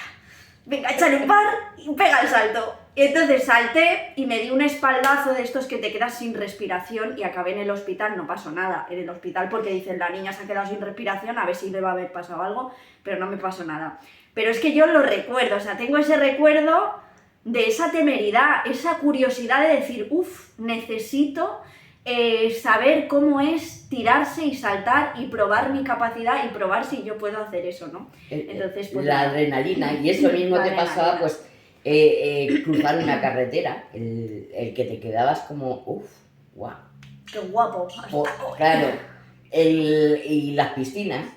échale un par y pega el salto. Y entonces salté y me di un espaldazo de estos que te quedas sin respiración, y acabé en el hospital. No pasó nada en el hospital porque dicen, la niña se ha quedado sin respiración, a ver si le va a haber pasado algo, pero no me pasó nada. Pero es que yo lo recuerdo, o sea, tengo ese recuerdo de esa temeridad, esa curiosidad de decir, necesito saber cómo es tirarse y saltar y probar mi capacidad y probar si yo puedo hacer eso, ¿no? Entonces, pues, la adrenalina, y eso mismo te pasaba, pues, cruzar una carretera, el que te quedabas como, guau. Qué guapo. Claro, y las piscinas.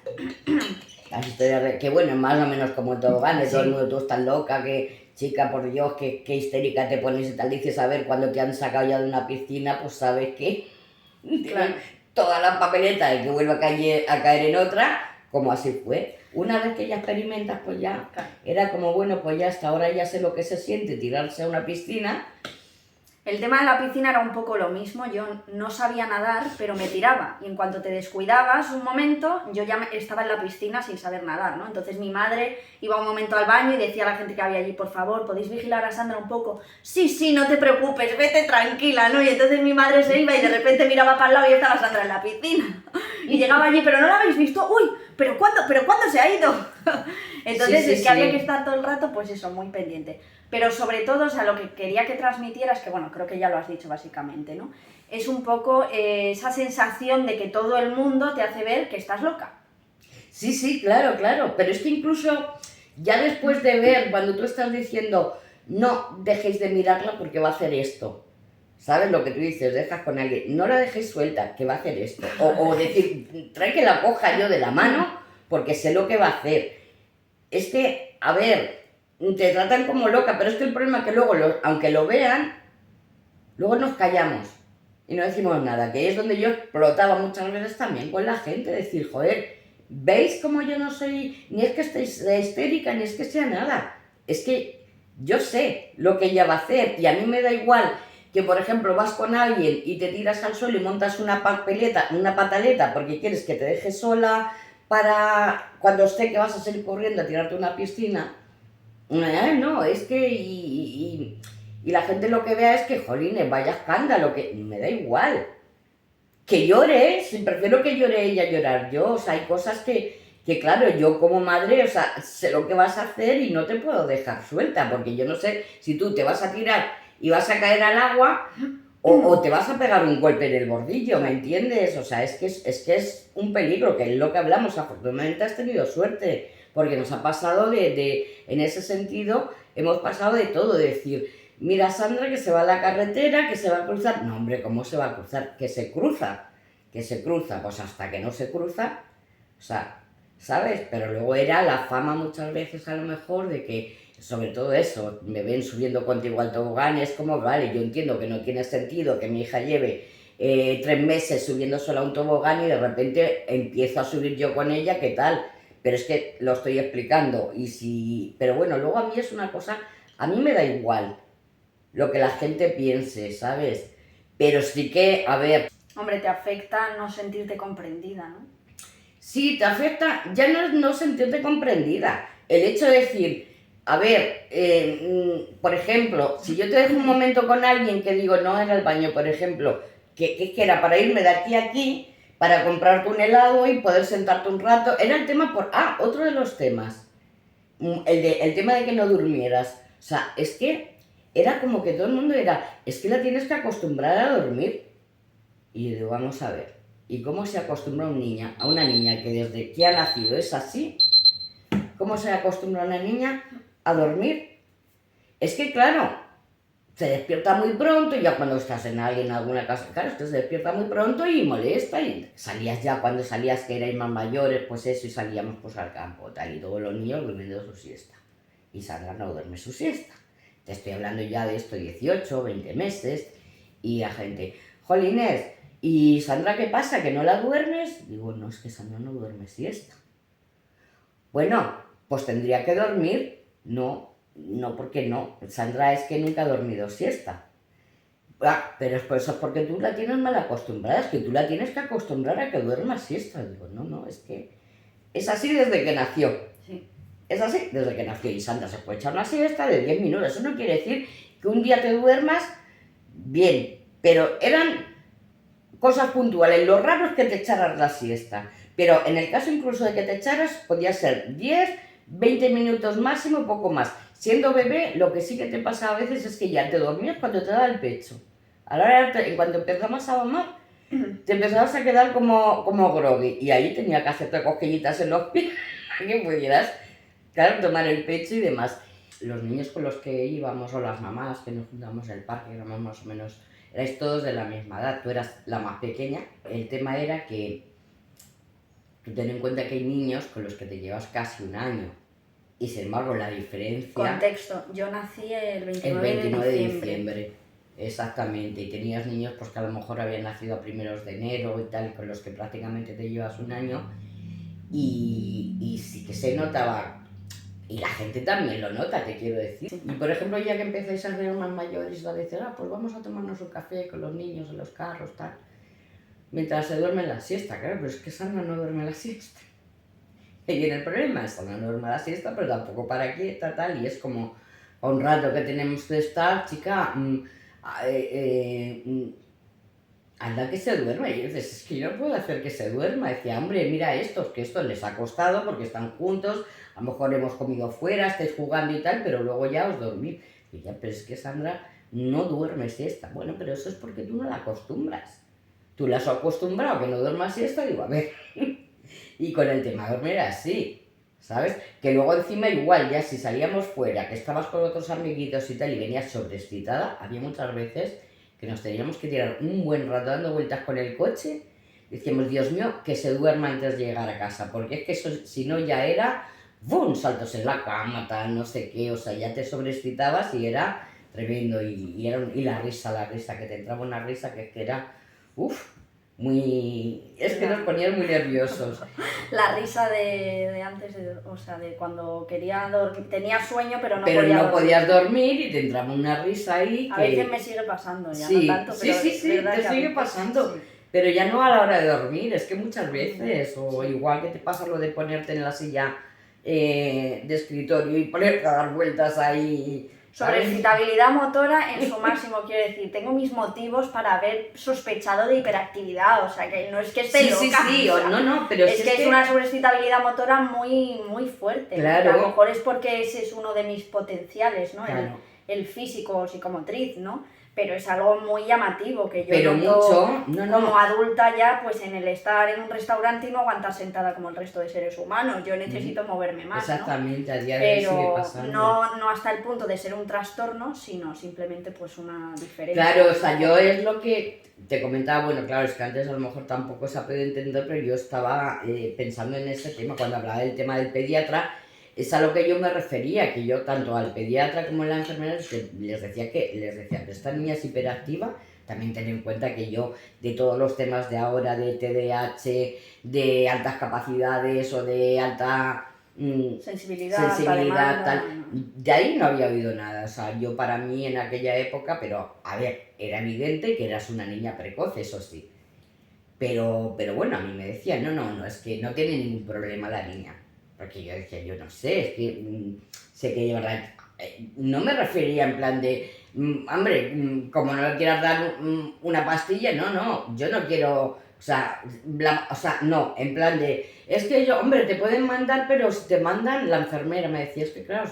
Las historias que bueno, más o menos como el tobogán, todo el mundo, tú estás loca, que chica, por Dios, qué histérica te pones y tal, dices, a ver, cuando te han sacado ya de una piscina, pues sabes que Claro. toda la papeleta de que vuelva a caer en otra, como así fue. Una vez que ya experimentas, pues ya Claro. era como, bueno, pues ya hasta ahora ya sé lo que se siente tirarse a una piscina. El tema de la piscina era un poco lo mismo, yo no sabía nadar, pero me tiraba. Y en cuanto te descuidabas un momento, yo ya estaba en la piscina sin saber nadar, ¿no? Entonces mi madre iba un momento al baño y decía a la gente que había allí, por favor, ¿podéis vigilar a Sandra un poco? Sí, sí, no te preocupes, vete tranquila, ¿no? Y entonces mi madre se iba y de repente miraba para el lado y estaba Sandra en la piscina. Y llegaba allí, pero no la habéis visto, uy, ¿pero cuándo se ha ido? Entonces Sí, sí, es que había sí. que estar todo el rato, pues eso, muy pendiente. Pero sobre todo, o sea, lo que quería que transmitieras, que bueno, creo que ya lo has dicho básicamente, ¿no? Es un poco esa sensación de que todo el mundo te hace ver que estás loca. Sí, sí, claro, claro, pero es que incluso ya después de ver, cuando tú estás diciendo, no dejéis de mirarla porque va a hacer esto, ¿sabes lo que tú dices? Dejas con alguien, no la dejéis suelta, que va a hacer esto, o decir, trae que la coja yo de la mano porque sé lo que va a hacer. Es que, a ver, te tratan como loca, pero es que el problema es que luego, aunque lo vean, luego nos callamos y no decimos nada, que es donde yo explotaba muchas veces también con la gente, decir, joder, ¿veis cómo yo no soy, ni es que esté histérica, ni es que sea nada? Es que yo sé lo que ella va a hacer y a mí me da igual que, por ejemplo, vas con alguien y te tiras al suelo y montas una papeleta, una pataleta porque quieres que te deje sola para cuando esté que vas a salir corriendo a tirarte a una piscina. No, es que y la gente lo que vea es que, jolines, vaya escándalo, que me da igual. Que llore, si prefiero que llore ella a llorar yo. O sea, hay cosas que, claro, yo como madre, o sea, sé lo que vas a hacer y no te puedo dejar suelta, porque yo no sé si tú te vas a tirar y vas a caer al agua o te vas a pegar un golpe en el bordillo, ¿me entiendes? O sea, es que es un peligro, que es lo que hablamos. Afortunadamente has tenido suerte, porque nos ha pasado en ese sentido, hemos pasado de todo, de decir, mira Sandra que se va a la carretera, que se va a cruzar. No, hombre, ¿cómo se va a cruzar? Que se cruza, pues hasta que no se cruza, o sea, ¿sabes? Pero luego era la fama muchas veces a lo mejor de que, sobre todo eso, me ven subiendo contigo al tobogán, es como, vale, yo entiendo que no tiene sentido que mi hija lleve 3 meses subiendo sola a un tobogán y de repente empiezo a subir yo con ella, ¿qué tal? Pero es que lo estoy explicando pero bueno, luego a mí es una cosa, a mí me da igual lo que la gente piense, ¿sabes? Pero sí que, a ver... Hombre, te afecta no sentirte comprendida, ¿no? Sí, te afecta, ya no es no sentirte comprendida. El hecho de decir, a ver, por ejemplo, si yo te dejo un momento con alguien que digo, no era el baño, por ejemplo, que era para irme de aquí a aquí, para comprarte un helado y poder sentarte un rato, era el tema otro de los temas, el tema de que no durmieras. O sea, es que era como que todo el mundo es que la tienes que acostumbrar a dormir. Y yo digo, vamos a ver, ¿y cómo se acostumbra a una niña que desde que ha nacido es así? ¿Cómo se acostumbra una niña a dormir? Es que claro, se despierta muy pronto, y ya cuando estás en alguna casa, claro, es que se despierta muy pronto y molesta, y salías ya cuando salías que erais más mayores, pues eso, y salíamos pues al campo, tal, y todos los niños durmiendo su siesta. Y Sandra no duerme su siesta. Te estoy hablando ya de esto, 18, 20 meses, y la gente, jolines, ¿y Sandra qué pasa? ¿Que no la duermes? Digo, no, es que Sandra no duerme siesta. Bueno, pues tendría que dormir. No, no, porque no. Sandra es que nunca ha dormido siesta. Pero eso es porque tú la tienes mal acostumbrada, es que tú la tienes que acostumbrar a que duerma siesta. Digo, no, es que es así desde que nació. Sí. Es así desde que nació. Y Sandra se puede echar una siesta de 10 minutos. Eso no quiere decir que un día te duermas bien, pero eran cosas puntuales. Lo raro es que te echaras la siesta, pero en el caso incluso de que te echaras, podía ser 10, 20 minutos máximo, poco más. Siendo bebé, lo que sí que te pasa a veces es que ya te dormías cuando te daba el pecho. Ahora, cuando empezamos a mamar, te empezabas a quedar como groggy, y ahí tenía que hacerte cosquillitas en los pies para que pudieras, claro, tomar el pecho y demás. Los niños con los que íbamos, o las mamás que nos juntamos en el parque, éramos más o menos, erais todos de la misma edad, tú eras la más pequeña. El tema era que tú ten en cuenta que hay niños con los que te llevas casi un año, Y sin embargo, la diferencia... Contexto, yo nací el El 29 29 de de diciembre. diciembre, exactamente. Y tenías niños pues que a lo mejor habían nacido a primeros de enero y tal, con los que prácticamente te llevas un año. Y sí que se notaba, y la gente también lo nota, te quiero decir. Y por ejemplo, ya que empezáis a ver más mayores, va a decir, pues vamos a tomarnos un café con los niños en los carros, tal. Mientras se duerme la siesta, claro, pero es que Sandra no duerme la siesta. Y viene el problema, Sandra no duerme la siesta, pero tampoco para quieta, tal, y es como a un rato que tenemos que estar, chica, anda que se duerme. Y dices, es que yo no puedo hacer que se duerma. Decía, hombre, mira estos, que esto les ha costado porque están juntos, a lo mejor hemos comido fuera, estáis jugando y tal, pero luego ya os dormís. Y ya, pero es que Sandra no duerme siesta. Bueno, pero eso es porque tú no la acostumbras. Tú la has acostumbrado a que no duerma siesta, digo, a ver. Y con el tema de dormir así, ¿sabes? Que luego encima igual, ya si salíamos fuera, que estabas con otros amiguitos y tal, y venías sobreexcitada, había muchas veces que nos teníamos que tirar un buen rato dando vueltas con el coche. Decíamos, Dios mío, que se duerma antes de llegar a casa, porque es que eso, si no, ya era, ¡bum!, saltos en la cama, tal, no sé qué, o sea, ya te sobreexcitabas y era tremendo. Y la risa, que te entraba una risa que era, uff, muy... es que nos ponían muy nerviosos. La risa de antes, o sea, de cuando quería dormir, tenía sueño pero no Pero podía no dormir. podías dormir y te entraba una risa ahí A que... veces me sigue pasando, ya sí, no tanto, pero sí, es verdad te que a sigue veces pasando. sí. Pero ya no a la hora de dormir, es que muchas veces, o igual que te pasa lo de ponerte en la silla de escritorio y ponerte a dar vueltas ahí. Sobreexcitabilidad motora en su máximo, quiero decir, tengo mis motivos para haber sospechado de hiperactividad, o sea, que no es que esté Sí, loca. sí, o sea, no, pero es que es una sobreexcitabilidad motora muy, muy fuerte. Claro. A lo mejor es porque ese es uno de mis potenciales, ¿no? Claro. El físico o psicomotriz, ¿no? Pero es algo muy llamativo que yo pero noto mucho, como adulta ya, pues en el estar en un restaurante y no aguantar sentada como el resto de seres humanos. Yo necesito moverme más, exactamente, ¿no? a día de hoy sigue Pero pasando. no hasta el punto de ser un trastorno, sino simplemente pues una diferencia. Claro, o sea, yo es lo que te comentaba, bueno, claro, es que antes a lo mejor tampoco se ha podido entender, pero yo estaba pensando en ese tema, cuando hablaba del tema del pediatra, es a lo que yo me refería, que yo tanto al pediatra como a la enfermera les decía, pero esta niña es hiperactiva, también ten en cuenta que yo, de todos los temas de ahora, de TDAH, de altas capacidades o de alta sensibilidad tal, de ahí no había oído nada, o sea, yo para mí en aquella época, pero a ver, era evidente que eras una niña precoz, eso sí, pero bueno, a mí me decían, no, es que no tiene ningún problema la niña. Porque yo decía, yo no sé, es que sé que verdad, no me refería en plan de, hombre, como no le quieras dar una pastilla, no, yo no quiero, o sea, no, en plan de, es que yo, hombre, te pueden mandar, pero si te mandan, la enfermera me decía, es que claro,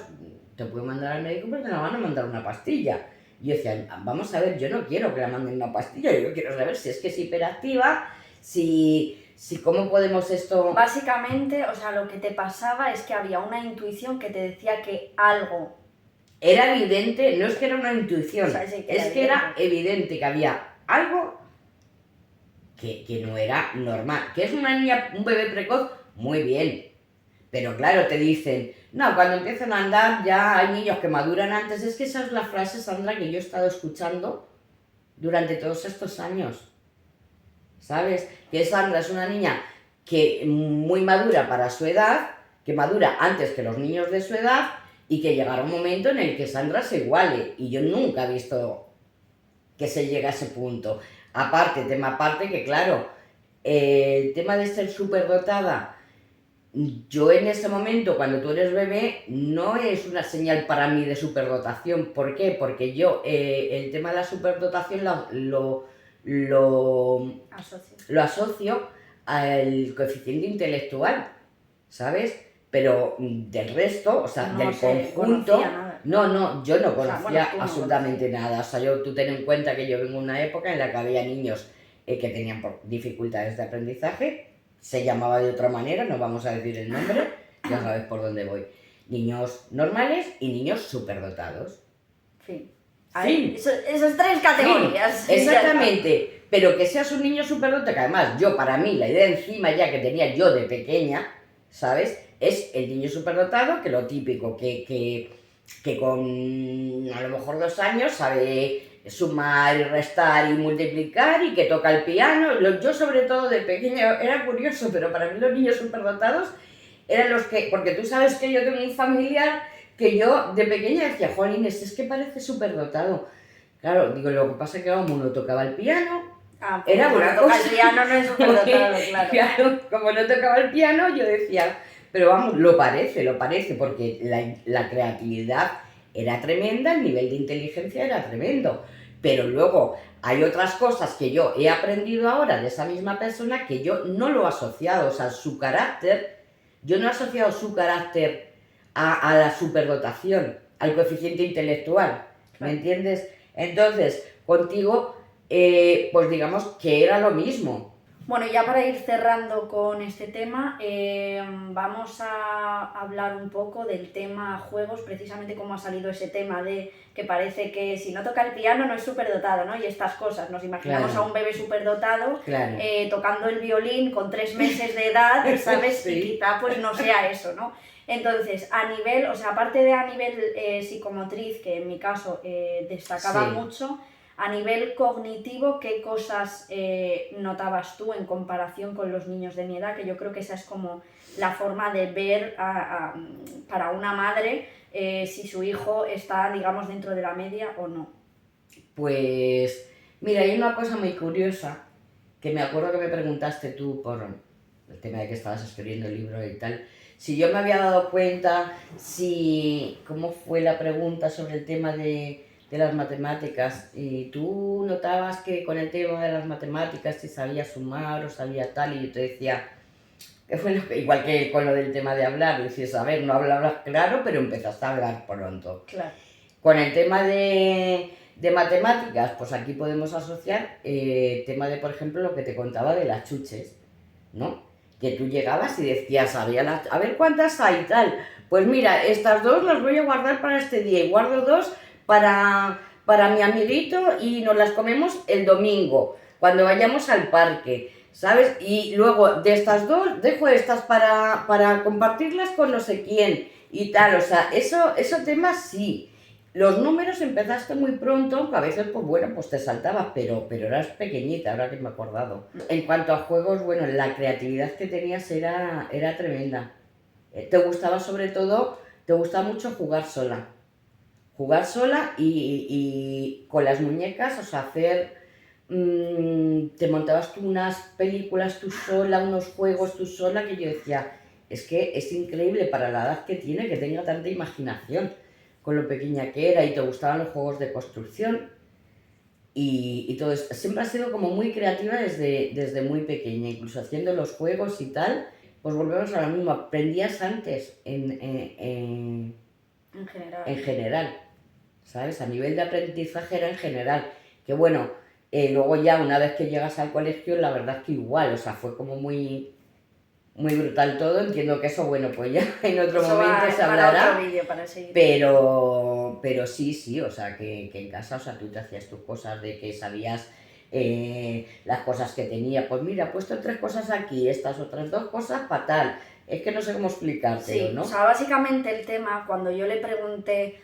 te pueden mandar al médico, pero te la van a mandar una pastilla. Y yo decía, vamos a ver, yo no quiero que la manden una pastilla, yo quiero saber si es que es hiperactiva, si cómo podemos esto... Básicamente, o sea, lo que te pasaba es que había una intuición que te decía que algo... Era evidente, no es que era una intuición, O sea, sí, que era evidente que había algo que no era normal. Que es una niña, un bebé precoz, muy bien. Pero claro, te dicen, no, cuando empiezan a andar ya hay niños que maduran antes. Es que esa es la frase, Sandra, que yo he estado escuchando durante todos estos años. ¿Sabes? Que Sandra es una niña que muy madura para su edad, que madura antes que los niños de su edad y que llegará un momento en el que Sandra se iguale. Y yo nunca he visto que se llegue a ese punto. Tema aparte que claro, el tema de ser superdotada, yo en ese momento, cuando tú eres bebé, no es una señal para mí de superdotación. ¿Por qué? Porque yo el tema de la superdotación lo asocio al coeficiente intelectual, ¿sabes? Pero del resto, o sea, del conjunto, yo no conocía absolutamente nada. O sea, tú ten en cuenta que yo vengo de una época en la que había niños que tenían dificultades de aprendizaje, se llamaba de otra manera, no vamos a decir el nombre, ya sabes por dónde voy. Niños normales y niños superdotados. Fin. Esas tres categorías. Exactamente, pero que seas un niño superdotado, que además yo, para mí, la idea encima ya que tenía yo de pequeña, ¿sabes? es el niño superdotado, que lo típico, que con a lo mejor 2 años sabe sumar y restar y multiplicar y que toca el piano. Yo sobre todo de pequeña, era curioso, pero para mí los niños superdotados eran los que, porque tú sabes que yo tengo un familiar que yo de pequeña decía, Jolín, es que parece superdotado. Claro, digo, lo que pasa es que como no tocaba el piano, era una cosa. El piano no es superdotado, claro. Claro, como no tocaba el piano, yo decía, pero vamos, lo parece, porque la creatividad era tremenda, el nivel de inteligencia era tremendo. Pero luego hay otras cosas que yo he aprendido ahora de esa misma persona que yo no lo he asociado, o sea, su carácter, yo no he asociado su carácter a la superdotación, al coeficiente intelectual, ¿me entiendes? Entonces, contigo, pues digamos que era lo mismo. Bueno, ya para ir cerrando con este tema, vamos a hablar un poco del tema juegos, precisamente cómo ha salido ese tema de que parece que si no toca el piano no es superdotado, ¿no? Y estas cosas, nos imaginamos Claro. a un bebé superdotado Claro. Tocando el violín con 3 meses de edad, ¿sabes? Sí. Y quizá pues no sea eso, ¿no? Entonces, a nivel, o sea, aparte de a nivel psicomotriz, que en mi caso destacaba Sí. mucho, a nivel cognitivo, ¿qué cosas notabas tú en comparación con los niños de mi edad? Que yo creo que esa es como la forma de ver para una madre si su hijo está, digamos, dentro de la media o no. Pues, mira, hay una cosa muy curiosa que me acuerdo que me preguntaste tú por el tema de que estabas escribiendo el libro y tal. Si yo me había dado cuenta, cómo fue la pregunta sobre el tema de las matemáticas, y tú notabas que con el tema de las matemáticas si sabía sumar o sabía tal, y yo te decía, que fue igual que con lo del tema de hablar, decías, a ver, no hablabas claro, pero empezaste a hablar pronto. Claro. Con el tema de matemáticas, pues aquí podemos asociar el tema de, por ejemplo, lo que te contaba de las chuches, ¿no? Que tú llegabas y decías, a ver cuántas hay y tal. Pues mira, estas 2 las voy a guardar para este día y guardo 2 para mi amiguito y nos las comemos el domingo, cuando vayamos al parque, ¿sabes? Y luego de estas 2 dejo estas para compartirlas con no sé quién y tal. O sea, eso temas sí. Los números empezaste muy pronto, aunque a veces, pues bueno, pues te saltabas, pero eras pequeñita, ahora que me he acordado. En cuanto a juegos, bueno, la creatividad que tenías era tremenda. Te gustaba sobre todo, te gustaba mucho jugar sola. Jugar sola y con las muñecas, o sea, te montabas tú unas películas tú sola, unos juegos tú sola, que yo decía, es que es increíble para la edad que tiene, que tenga tanta imaginación, con lo pequeña que era, y te gustaban los juegos de construcción y todo eso. Siempre has sido como muy creativa desde muy pequeña, incluso haciendo los juegos y tal. Pues volvemos a lo mismo, aprendías antes en general, ¿sabes? A nivel de aprendizaje era en general, que bueno, luego ya una vez que llegas al colegio, la verdad es que igual, o sea, fue como muy brutal todo. Entiendo que eso, bueno, pues ya en otro Eso momento se hablará, para otro vídeo, para seguir. pero sí, o sea, que en casa, o sea, tú te hacías tus cosas de que sabías las cosas que tenía. Pues mira, he puesto 3 cosas aquí, estas otras 2 cosas para tal. Es que no sé cómo explicártelo, Sí, ¿no? o sea, básicamente el tema, cuando yo le pregunté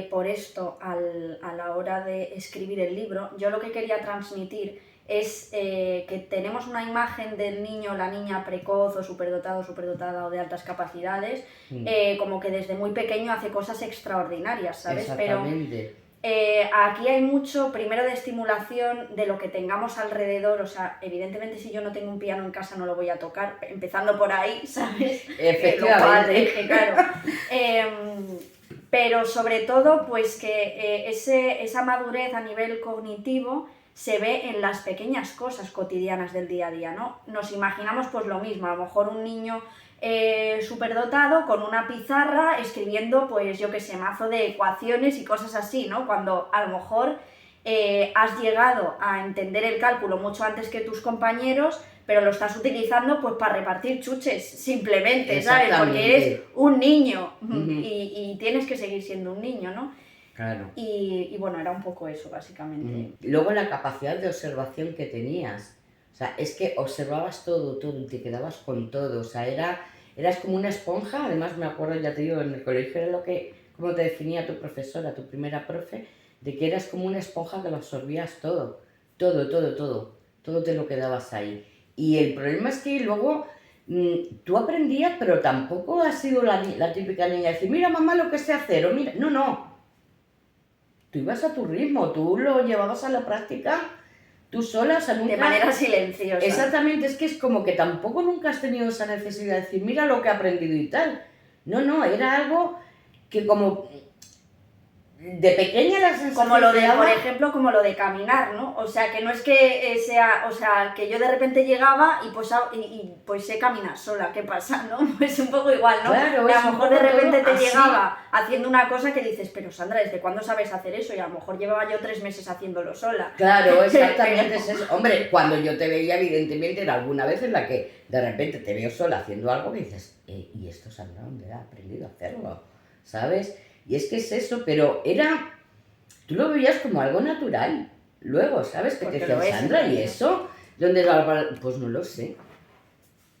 por esto a la hora de escribir el libro, yo lo que quería transmitir es que tenemos una imagen del niño o la niña precoz o superdotado, superdotada o de altas capacidades, como que desde muy pequeño hace cosas extraordinarias, ¿sabes? Exactamente. Pero aquí hay mucho, primero, de estimulación de lo que tengamos alrededor. O sea, evidentemente si yo no tengo un piano en casa no lo voy a tocar, empezando por ahí, ¿sabes? Efectivamente. Claro. Pero sobre todo, pues que esa madurez a nivel cognitivo se ve en las pequeñas cosas cotidianas del día a día, ¿no? Nos imaginamos pues lo mismo, a lo mejor un niño superdotado con una pizarra escribiendo, pues yo qué sé, mazo de ecuaciones y cosas así, ¿no? Cuando a lo mejor has llegado a entender el cálculo mucho antes que tus compañeros, pero lo estás utilizando pues para repartir chuches, simplemente, ¿sabes? Porque eres un niño y tienes que seguir siendo un niño, ¿no? Claro. Y bueno, era un poco eso, básicamente. Luego la capacidad de observación que tenías. O sea, es que observabas todo y te quedabas con todo. O sea, eras como una esponja, además me acuerdo, ya te digo, en el colegio era como te definía tu profesora, tu primera profe, de que eras como una esponja que lo absorbías todo, todo te lo quedabas ahí. Y el problema es que luego tú aprendías, pero tampoco has sido la típica niña de decir, mira mamá lo que sé hacer, o mira, no. Tú ibas a tu ritmo, tú lo llevabas a la práctica tú sola, o sea, nunca... De manera silenciosa. Exactamente, es que es como que tampoco nunca has tenido esa necesidad de decir, mira lo que he aprendido y tal. No, era algo que como de pequeña la sensación como lo de, daba... por ejemplo, como lo de caminar, ¿no? O sea, que no es que sea, o sea, que yo de repente llegaba y pues sé caminar sola, ¿qué pasa, no? Pues un poco igual, ¿no? Claro, y a lo mejor de repente te así. llegaba haciendo una cosa que dices, pero Sandra, ¿desde cuándo sabes hacer eso? Y a lo mejor llevaba yo 3 meses haciéndolo sola. Claro, exactamente es eso. Hombre, cuando yo te veía, evidentemente, era alguna vez en la que de repente te veo sola haciendo algo que dices, ¿y esto Sandra dónde ha aprendido a hacerlo? ¿Sabes? Y es que es eso, pero tú lo veías como algo natural. Luego, ¿sabes? Que Porque te decían, Sandra, ¿y eso? ¿Dónde va? Pues no lo sé.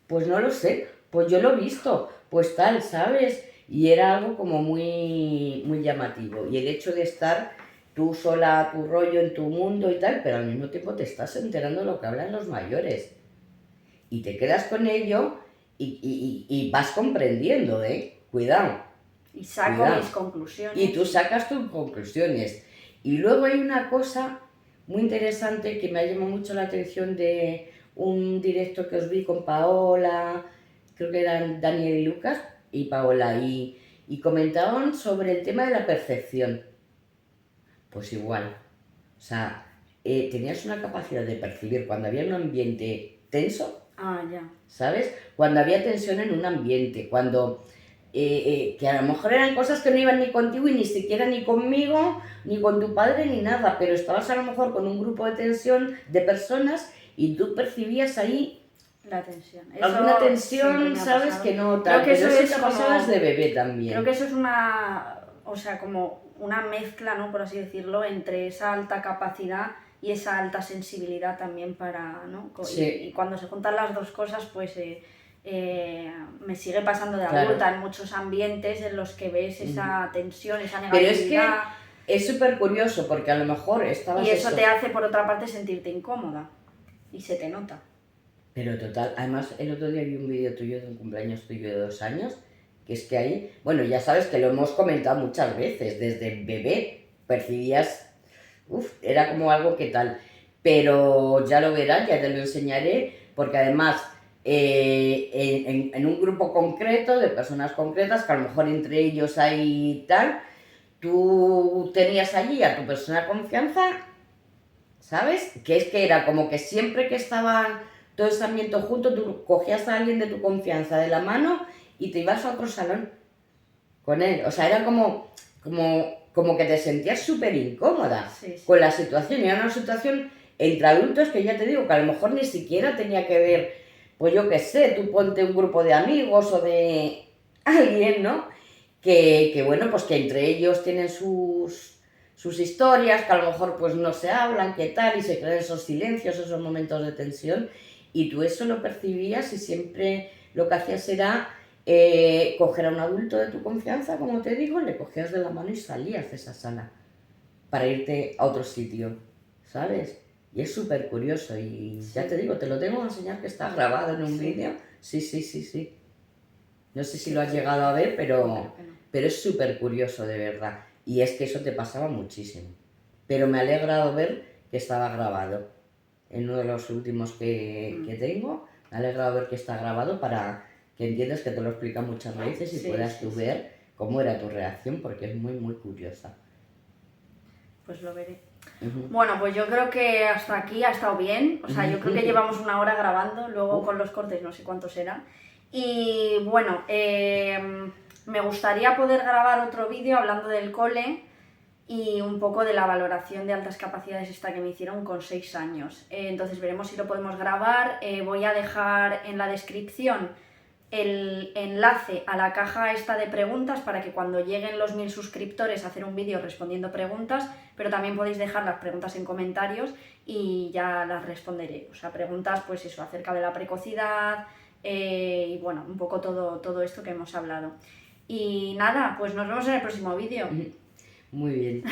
Pues yo lo he visto. Pues tal, ¿sabes? Y era algo como muy, muy llamativo. Y el hecho de estar tú sola, tu rollo en tu mundo y tal, pero al mismo tiempo te estás enterando de lo que hablan los mayores. Y te quedas con ello y vas comprendiendo, ¿eh? Cuidado. Y saco mis conclusiones. Y tú sacas tus conclusiones. Y luego hay una cosa muy interesante que me ha llamado mucho la atención de un directo que os vi con Paola, creo que eran Daniel y Lucas y Paola, y comentaban sobre el tema de la percepción. Pues igual, o sea, tenías una capacidad de percibir cuando había un ambiente tenso, Ya. ¿sabes? Cuando había tensión en un ambiente, cuando que a lo mejor eran cosas que no iban ni contigo y ni siquiera ni conmigo, ni con tu padre, ni nada, pero estabas a lo mejor con un grupo de tensión de personas y tú percibías ahí la tensión. alguna tensión, sabes, que no tal, creo que pero eso te pasabas de bebé también. Creo que eso es como una mezcla, ¿no? Por así decirlo, entre esa alta capacidad y esa alta sensibilidad también para, ¿no? Sí. Y cuando se juntan las dos cosas, pues me sigue pasando de adulta en muchos ambientes en los que ves esa tensión, esa negatividad. Pero es que es súper curioso porque a lo mejor estabas... Y eso te hace, por otra parte, sentirte incómoda. Y se te nota. Pero total, además el otro día vi un vídeo tuyo de un cumpleaños tuyo de 2 años, que es que ahí, bueno, ya sabes que lo hemos comentado muchas veces, desde bebé percibías, era como algo que tal, pero ya lo verás, ya te lo enseñaré, porque además en un grupo concreto, de personas concretas, que a lo mejor entre ellos hay tal, tú tenías allí a tu persona de confianza, ¿sabes? Que es que era como que siempre que estaban todo ese ambiente junto, tú cogías a alguien de tu confianza de la mano y te ibas a otro salón con él. O sea, era como que te sentías súper incómoda con la situación. Y era una situación entre adultos que ya te digo que a lo mejor ni siquiera tenía que ver, pues yo qué sé, tú ponte un grupo de amigos o de alguien, ¿no? Que bueno, pues que entre ellos tienen sus historias, que a lo mejor pues no se hablan, qué tal, y se crean esos silencios, esos momentos de tensión, y tú eso lo percibías y siempre lo que hacías era coger a un adulto de tu confianza, como te digo, le cogías de la mano y salías de esa sala para irte a otro sitio, ¿sabes? Y es súper curioso y ya te digo, te lo tengo que enseñar que está grabado en un vídeo. Sí. No sé si lo has llegado a ver, pero es súper curioso de verdad. Y es que eso te pasaba muchísimo. Pero me ha alegrado ver que estaba grabado. En uno de los últimos que tengo, me ha alegrado ver que está grabado para que entiendas que te lo explica muchas veces y puedas tú ver cómo era tu reacción, porque es muy, muy curiosa. Pues lo veré. Bueno, pues yo creo que hasta aquí ha estado bien. O sea, yo creo que llevamos 1 hora grabando, luego con los cortes no sé cuánto será. Y bueno, me gustaría poder grabar otro vídeo hablando del cole y un poco de la valoración de altas capacidades esta que me hicieron con 6 años. Entonces veremos si lo podemos grabar. Voy a dejar en la descripción el enlace a la caja esta de preguntas para que cuando lleguen los 1000 suscriptores hacer un vídeo respondiendo preguntas, pero también podéis dejar las preguntas en comentarios y ya las responderé. O sea, preguntas pues eso, acerca de la precocidad, y bueno, un poco todo esto que hemos hablado. Y nada, pues nos vemos en el próximo vídeo. Muy bien.